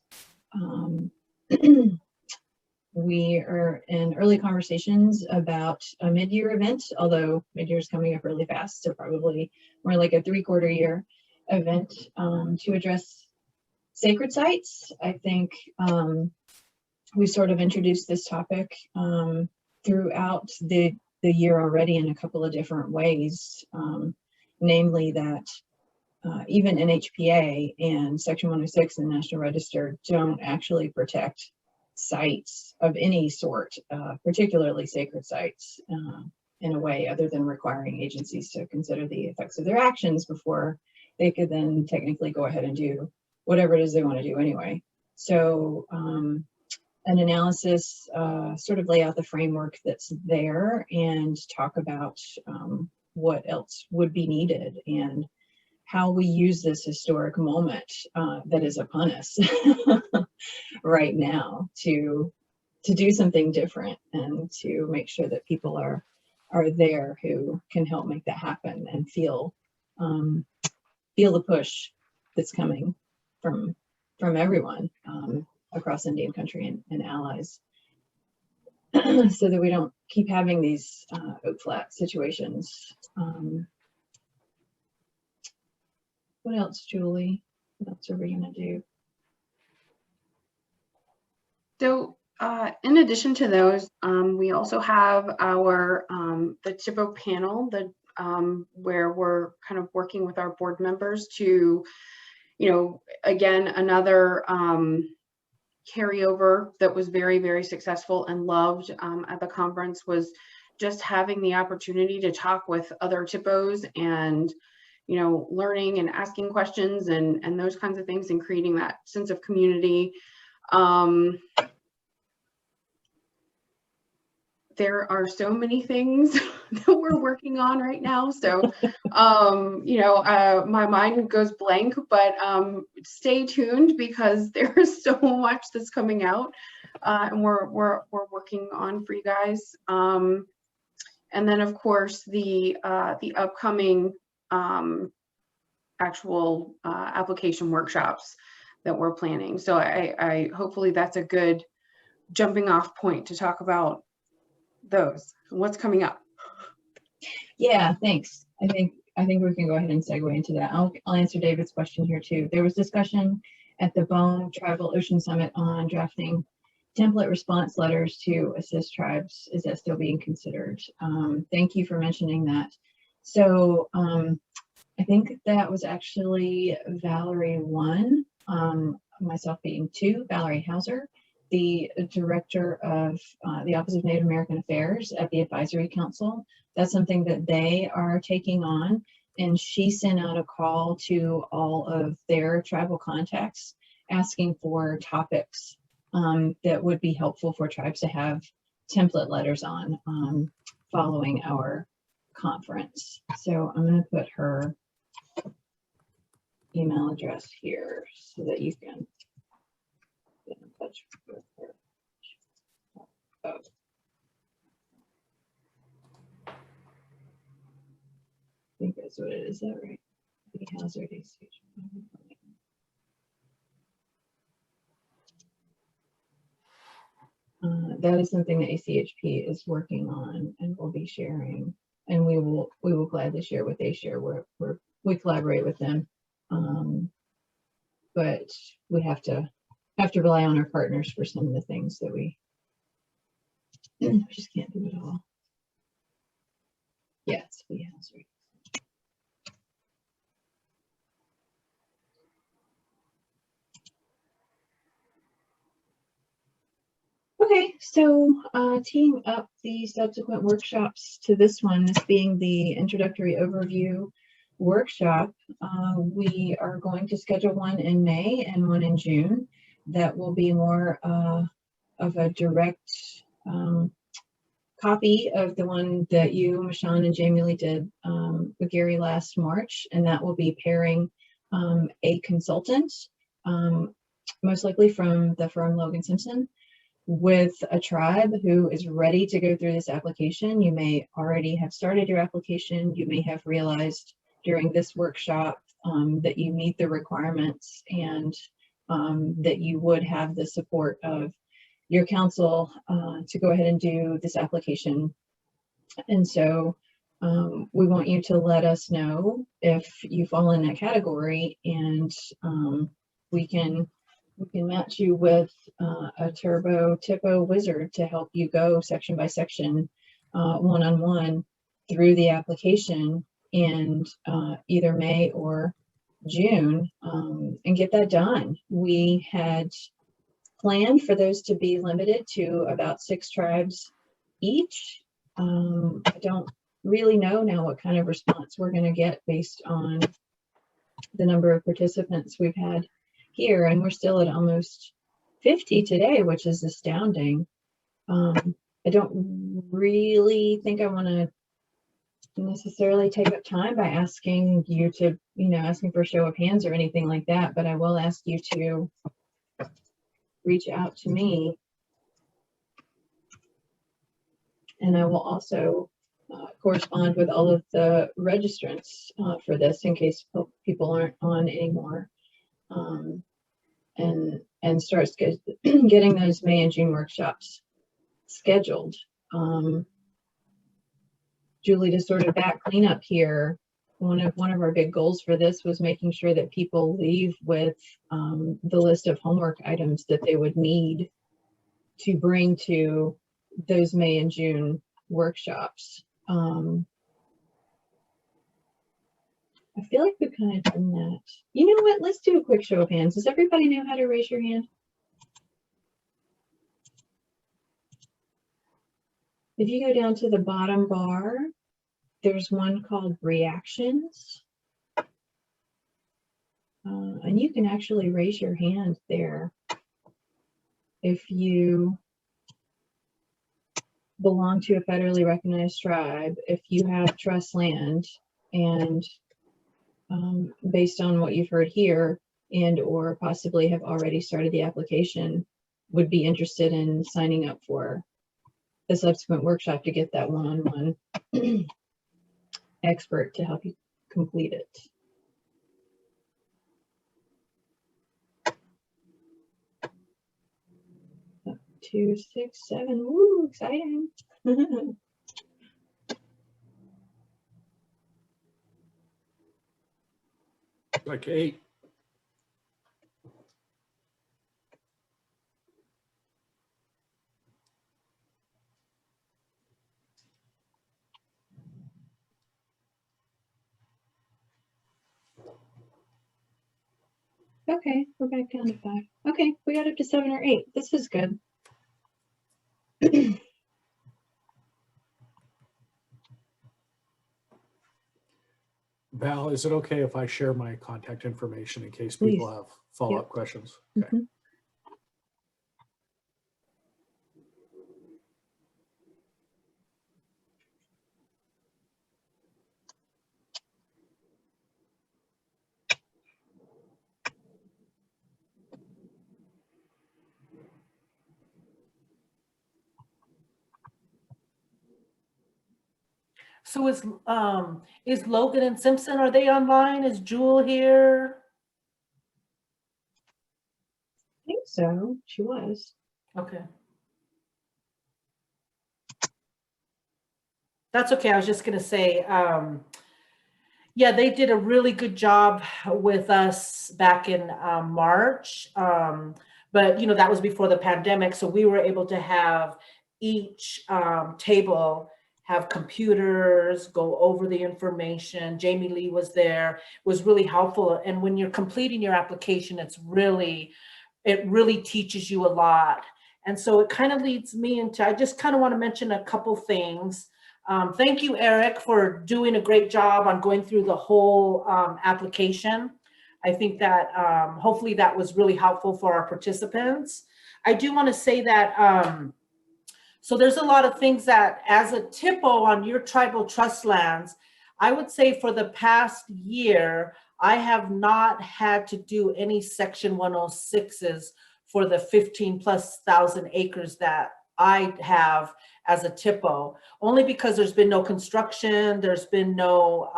We are in early conversations about a mid-year event, although mid-year is coming up really fast, so probably more like a 3/4 year event to address sacred sites. I think we sort of introduced this topic throughout the year already in a couple of different ways, namely that even NHPA and Section 106 in the National Register don't actually protect sites of any sort, particularly sacred sites, in a way other than requiring agencies to consider the effects of their actions before they could then technically go ahead and do whatever it is they want to do anyway. So an analysis sort of lay out the framework that's there and talk about what else would be needed and how we use this historic moment that is upon us right now to do something different and to make sure that people are there who can help make that happen and feel the push that's coming from everyone across Indian country and allies, so that we don't keep having these oak flat situations. What else, Julie? What else are we gonna do? So in addition to those, we also have our the THPO panel that where we're kind of working with our board members to, again, another carryover that was very, very successful and loved at the conference was just having the opportunity to talk with other THPOs and learning and asking questions and those kinds of things and creating that sense of community. There are so many things that we're working on right now. So, my mind goes blank, but stay tuned because there is so much that's coming out and we're working on for you guys. And then of course the upcoming actual application workshops that we're planning. So I hopefully that's a good jumping off point to talk about those, what's coming up. Yeah, thanks. I think we can go ahead and segue into that. I'll answer David's question here too. There was discussion at the Bone Tribal Ocean Summit on drafting template response letters to assist tribes. Is that still being considered? Thank you for mentioning that. So I think that was actually Valerie 1, myself being 2, Valerie Hauser, the director of the Office of Native American Affairs at the Advisory Council. That's something that they are taking on. And she sent out a call to all of their tribal contacts asking for topics that would be helpful for tribes to have template letters on following our conference. So I'm going to put her email address here so that you can get in touch with her. Oh. I think that's what it is. Is that right? The hazard usage. that is something that ACHP is working on and will be sharing. And we will gladly share what they share. We collaborate with them. But we have to rely on our partners for some of the things that we just can't do it all. Yes, we have. Sorry. Okay, so teeing up the subsequent workshops to this one, this being the introductory overview workshop, we are going to schedule one in May and one in June. That will be more of a direct copy of the one that you, Michonne, and Jamie Lee did with Gary last March, and that will be pairing a consultant, most likely from the firm Logan Simpson, with a tribe who is ready to go through this application. You may already have started your application. You may have realized during this workshop that you meet the requirements and that you would have the support of your council to go ahead and do this application. And so we want you to let us know if you fall in that category, and we can match you with a turboTHPO wizard to help you go section by section, one-on-one through the application in either May or June, and get that done. We had planned for those to be limited to about 6 tribes each. I don't really know now what kind of response we're going to get based on the number of participants we've had here, and we're still at almost 50 today, which is astounding. I don't really think I want to necessarily take up time by asking you to, asking for a show of hands or anything like that, but I will ask you to reach out to me, and I will also correspond with all of the registrants for this in case people aren't on anymore. And start getting those May and June workshops scheduled. Julie, to sort of back clean up here, one of our big goals for this was making sure that people leave with the list of homework items that they would need to bring to those May and June workshops. I feel like we've kind of done that. You know what? Let's do a quick show of hands. Does everybody know how to raise your hand? If you go down to the bottom bar, there's one called reactions. And you can actually raise your hand there if you belong to a federally recognized tribe, if you have trust land, and based on what you've heard here and or possibly have already started the application, would be interested in signing up for the subsequent workshop to get that one-on-one expert to help you complete it. 2, 6, 7. Woo, exciting. Like 8. Okay, we're back down to 5. Okay, we got up to 7 or 8. This is good. Val, is it okay if I share my contact information in case people have follow-up questions? Okay. Mm-hmm. So is Logan and Simpson, are they online? Is Jewel here? I think so. She was. Okay. That's okay. I was just gonna say, yeah, they did a really good job with us back in March. But you know, that was before the pandemic. So we were able to have each table have computers, go over the information. Jamie Lee was there, was really helpful. And when you're completing your application, it really teaches you a lot. And so it kind of leads me into, I just kind of want to mention a couple things. Thank you, Eric, for doing a great job on going through the whole application. I think that hopefully that was really helpful for our participants. I do want to say that, so there's a lot of things that as a THPO on your tribal trust lands, I would say for the past year, I have not had to do any Section 106s for the 15,000+ acres that I have as a THPO, only because there's been no construction, there's been no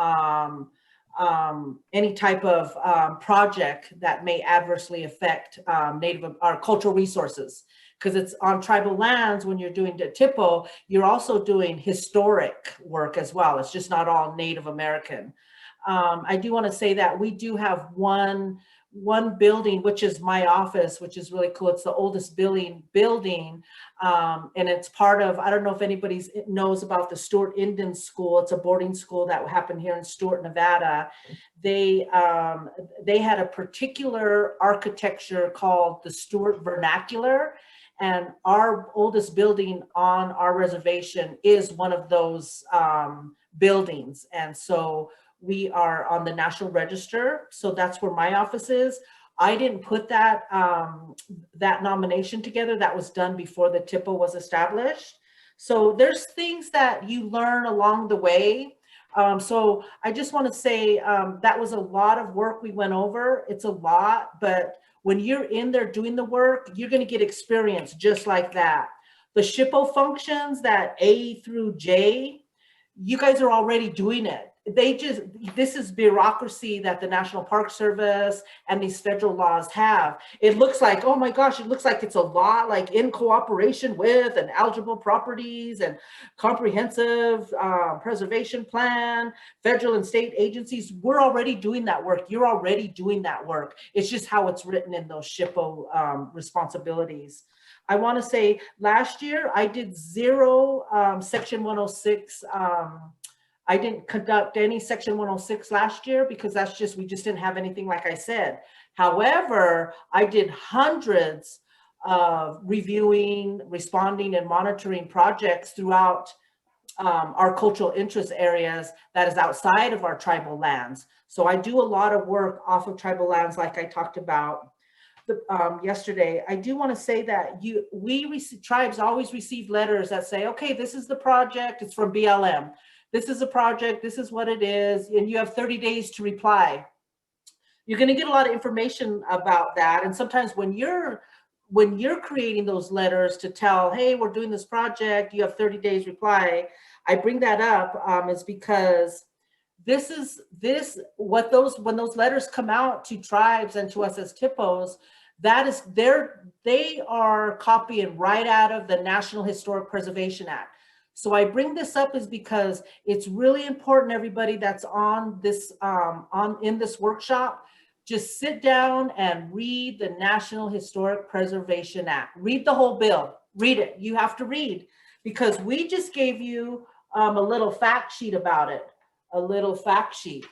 any type of project that may adversely affect native or cultural resources. Because it's on tribal lands, when you're doing the THPO, you're also doing historic work as well. It's just not all Native American. I do want to say that we do have one building, which is my office, which is really cool. It's the oldest building, and it's part of, I don't know if anybody knows about the Stewart Indian School. It's a boarding school that happened here in Stewart, Nevada. They had a particular architecture called the Stewart Vernacular. And our oldest building on our reservation is one of those buildings. And so we are on the National Register. So that's where my office is. I didn't put that, that nomination together. That was done before the THPO was established. So there's things that you learn along the way. So I just want to say that was a lot of work we went over. It's a lot, but when you're in there doing the work, you're going to get experience just like that. The SHPO functions, that A through J, you guys are already doing it. This is bureaucracy that the National Park Service and these federal laws have. It looks like, oh my gosh, it looks like it's a law, like in cooperation with and eligible properties and comprehensive preservation plan, federal and state agencies. We're already doing that work. You're already doing that work. It's just how it's written in those SHPO responsibilities. I want to say last year I did 0 Section 106. I didn't conduct any Section 106 last year because we just didn't have anything, like I said. However, I did hundreds of reviewing, responding, and monitoring projects throughout our cultural interest areas that is outside of our tribal lands. So I do a lot of work off of tribal lands, like I talked about yesterday. I do want to say that tribes always receive letters that say, okay, this is the project, it's from BLM. This is a project, this is what it is, and you have 30 days to reply. You're going to get a lot of information about that. And sometimes when you're creating those letters to tell, hey, we're doing this project, you have 30 days reply, I bring that up is because when those letters come out to tribes and to us as THPOs, they are copying right out of the National Historic Preservation Act. So I bring this up is because it's really important, everybody that's on this in this workshop, just sit down and read the National Historic Preservation Act. Read the whole bill. Read it. You have to read, because we just gave you a little fact sheet about it. A little fact sheet.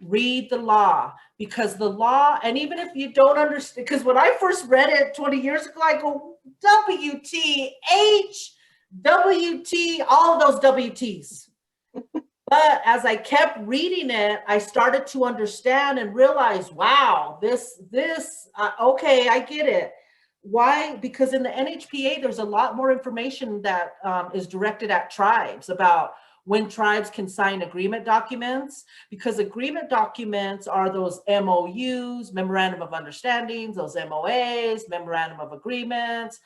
Read the law, because the law, and even if you don't understand, because when I first read it 20 years ago, I go, WTH, WT, all of those WTs. But as I kept reading it, I started to understand and realize, wow, okay, I get it. Why? Because in the NHPA, there's a lot more information that is directed at tribes about when tribes can sign agreement documents, because agreement documents are those MOUs, memorandum of understandings, those MOAs, memorandum of agreements,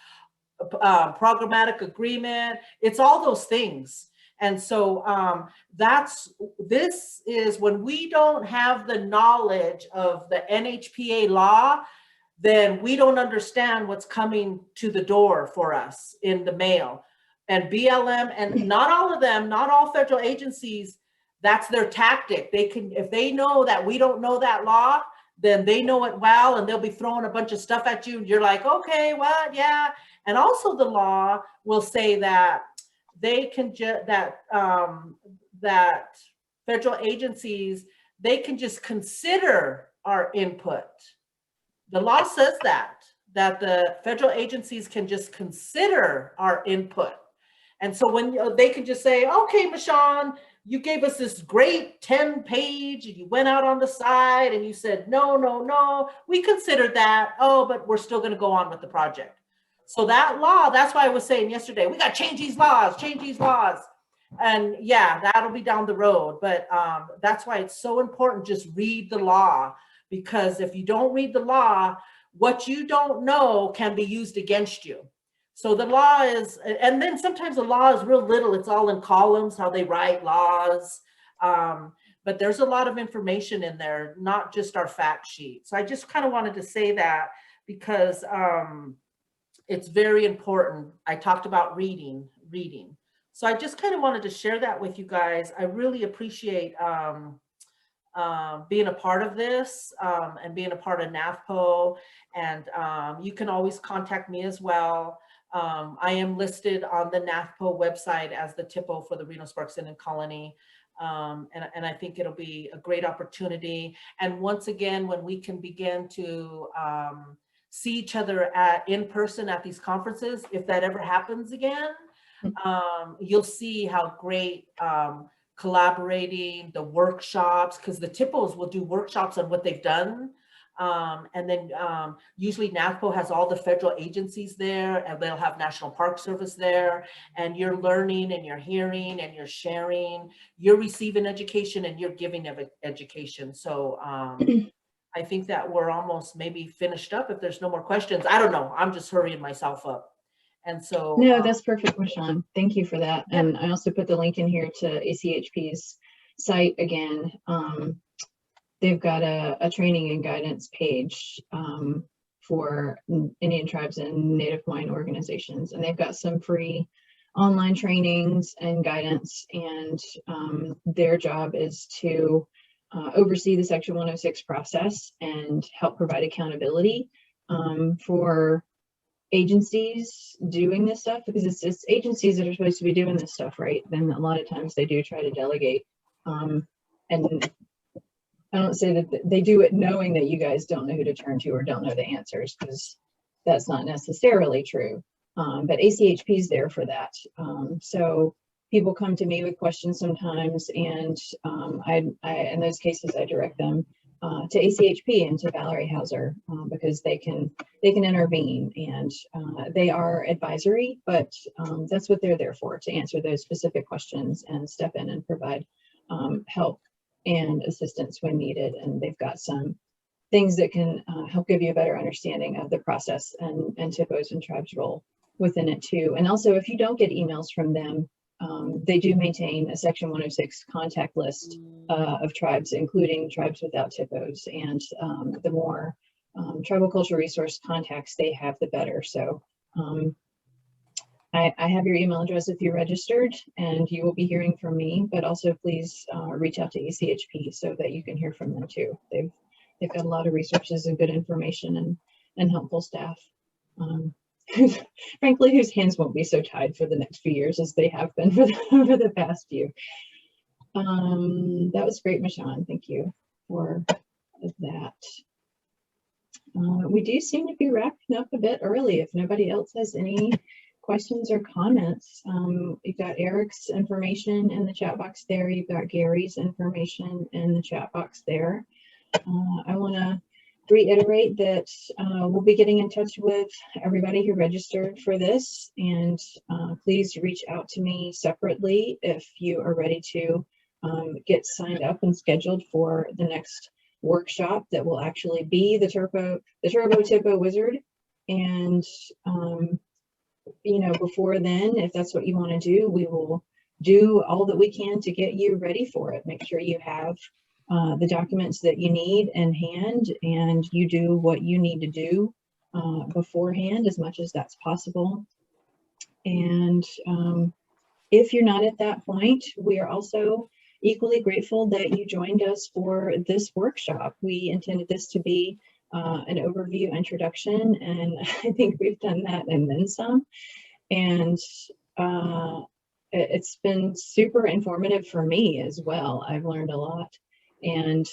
programmatic agreement. It's all those things. And so this is when we don't have the knowledge of the NHPA law, then we don't understand what's coming to the door for us in the mail. and BLM, and not all of them, not all federal agencies, that's their tactic. They can, if they know that we don't know that law, then they know it well, and they'll be throwing a bunch of stuff at you, and you're like, okay, what? Yeah. And also the law will say that they can just, that federal agencies, they can just consider our input. The law says that the federal agencies can just consider our input. And so when they can just say, okay, Michonne, you gave us this great 10-page, and you went out on the side and you said, no, we considered that. Oh, but we're still going to go on with the project. So that law, that's why I was saying yesterday, we got to change these laws. And yeah, that'll be down the road. But that's why it's so important. Just read the law, because if you don't read the law, what you don't know can be used against you. So the law is, and then sometimes the law is real little. It's all in columns, how they write laws. But there's a lot of information in there, not just our fact sheet. So I just kind of wanted to say that because it's very important. I talked about reading. So I just kind of wanted to share that with you guys. I really appreciate being a part of this and being a part of NAFPO. And you can always contact me as well. I am listed on the NAFPO website as the THPO for the Reno-Sparks Indian Colony. And I think it'll be a great opportunity. And once again, when we can begin to see each other in person at these conferences, if that ever happens again, you'll see how great collaborating, the workshops, because the THPOs will do workshops on what they've done. And then usually NAFPO has all the federal agencies there, and they'll have National Park Service there, and you're learning and you're hearing and you're sharing, you're receiving education and you're giving education. So I think that we're almost maybe finished up if there's no more questions. I don't know. I'm just hurrying myself up. And so no, that's perfect, Michonne. Thank you for that. Yeah. And I also put the link in here to ACHP's site again. They've got a training and guidance page for Indian tribes and Native Hawaiian organizations. And they've got some free online trainings and guidance. And their job is to oversee the Section 106 process and help provide accountability for agencies doing this stuff, because it's agencies that are supposed to be doing this stuff, right? Then a lot of times they do try to delegate. And I don't say that they do it knowing that you guys don't know who to turn to or don't know the answers, because that's not necessarily true. But ACHP is there for that. So people come to me with questions sometimes, and in those cases, I direct them to ACHP and to Valerie Hauser because they can intervene, and they are advisory, but that's what they're there for, to answer those specific questions and step in and provide help and assistance when needed. And they've got some things that can help give you a better understanding of the process and THPOs and tribes' role within it too. And also, if you don't get emails from them, they do maintain a Section 106 contact list of tribes, including tribes without THPOs. And the more tribal cultural resource contacts they have, the better. So I have your email address if you're registered, and you will be hearing from me, but also please reach out to ACHP so that you can hear from them too. They've got a lot of resources and good information and helpful staff. Frankly, whose hands won't be so tied for the next few years as they have been for the past few. That was great, Michonne. Thank you for that. We do seem to be wrapping up a bit early. If nobody else has any questions or comments, you've got Eric's information in the chat box there. You've got Gary's information in the chat box there. I want to reiterate that we'll be getting in touch with everybody who registered for this, and please reach out to me separately if you are ready to get signed up and scheduled for the next workshop that will actually be the turboTHPO wizard. And you know, before then, if that's what you want to do, we will do all that we can to get you ready for it. Make sure you have the documents that you need in hand, and you do what you need to do beforehand as much as that's possible. And if you're not at that point, we are also equally grateful that you joined us for this workshop. We intended this to be an overview introduction, and I think we've done that and then some. And it's been super informative for me as well. I've learned a lot. And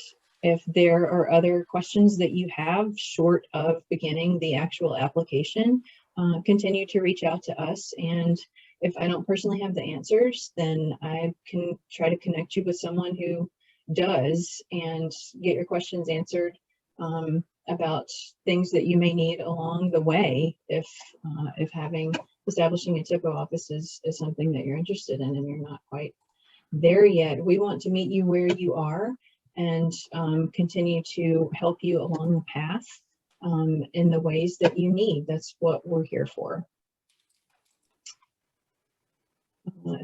if there are other questions that you have short of beginning the actual application, continue to reach out to us. And if I don't personally have the answers, then I can try to connect you with someone who does and get your questions answered about things that you may need along the way if establishing a THPO office is something that you're interested in and you're not quite there yet. We want to meet you where you are and continue to help you along the path in the ways that you need. That's what we're here for.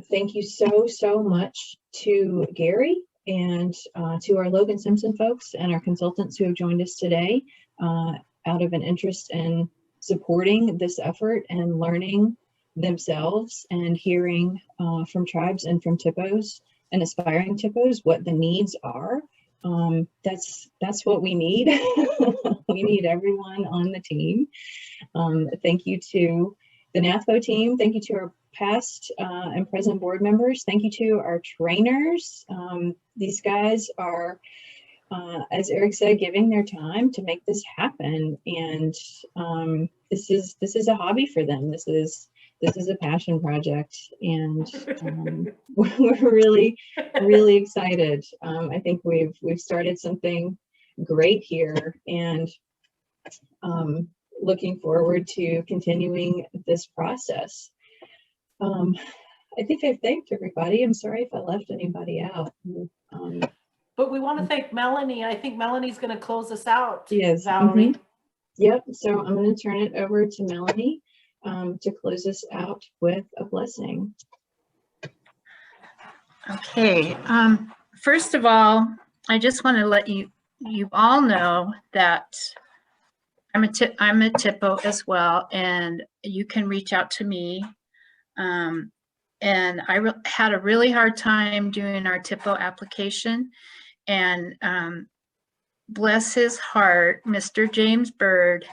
Thank you so much to Gary and to our Logan Simpson folks and our consultants who have joined us today out of an interest in supporting this effort and learning themselves and hearing from tribes and from THPOs and aspiring THPOs what the needs are. That's what we need. We need everyone on the team. Thank you to the NATHPO team. Thank you to our past and present board members. Thank you to our trainers. These guys are, as Eric said, giving their time to make this happen. And this is a hobby for them. This is a passion project, and we're really excited. I think we've started something great here, and looking forward to continuing this process. I think I've thanked everybody. I'm sorry if I left anybody out. But we want to thank Melanie. I think Melanie's going to close us out. Yes. Valerie. Yep. So I'm going to turn it over to Melanie to close us out with a blessing. Okay. First of all, I just want to let you all know that I'm a THPO as well, and you can reach out to me. And I had a really hard time doing our THPO application, and bless his heart, Mr. James Bird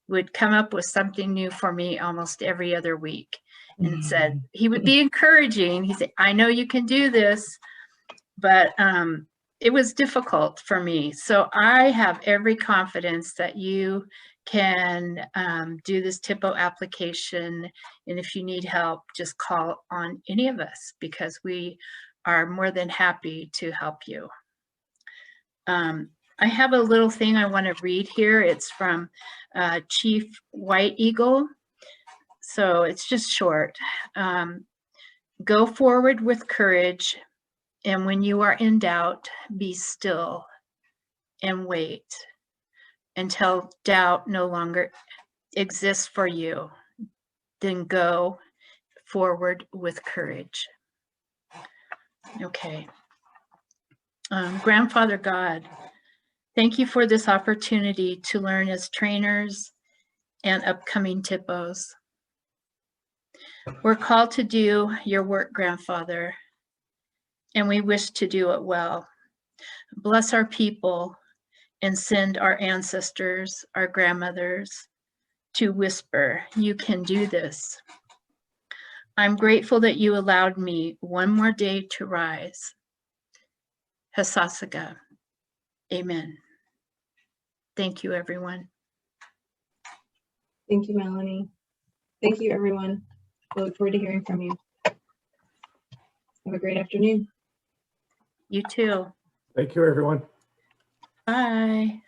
would come up with something new for me almost every other week, and said he would be encouraging. He said, "I know you can do this," but it was difficult for me. So I have every confidence that you can do this THPO application. And if you need help, just call on any of us, because we are more than happy to help you. I have a little thing I want to read here. It's from Chief White Eagle. So it's just short. Go forward with courage, and when you are in doubt, be still and wait until doubt no longer exists for you. Then go forward with courage. Okay. Grandfather God, thank you for this opportunity to learn as trainers and upcoming THPOs. We're called to do your work, Grandfather, and we wish to do it well. Bless our people and send our ancestors, our grandmothers, to whisper, you can do this. I'm grateful that you allowed me one more day to rise. Hasasaga. Amen. Thank you, everyone. Thank you, Melanie. Thank you, everyone. I look forward to hearing from you. Have a great afternoon. You too. Thank you, everyone. Bye.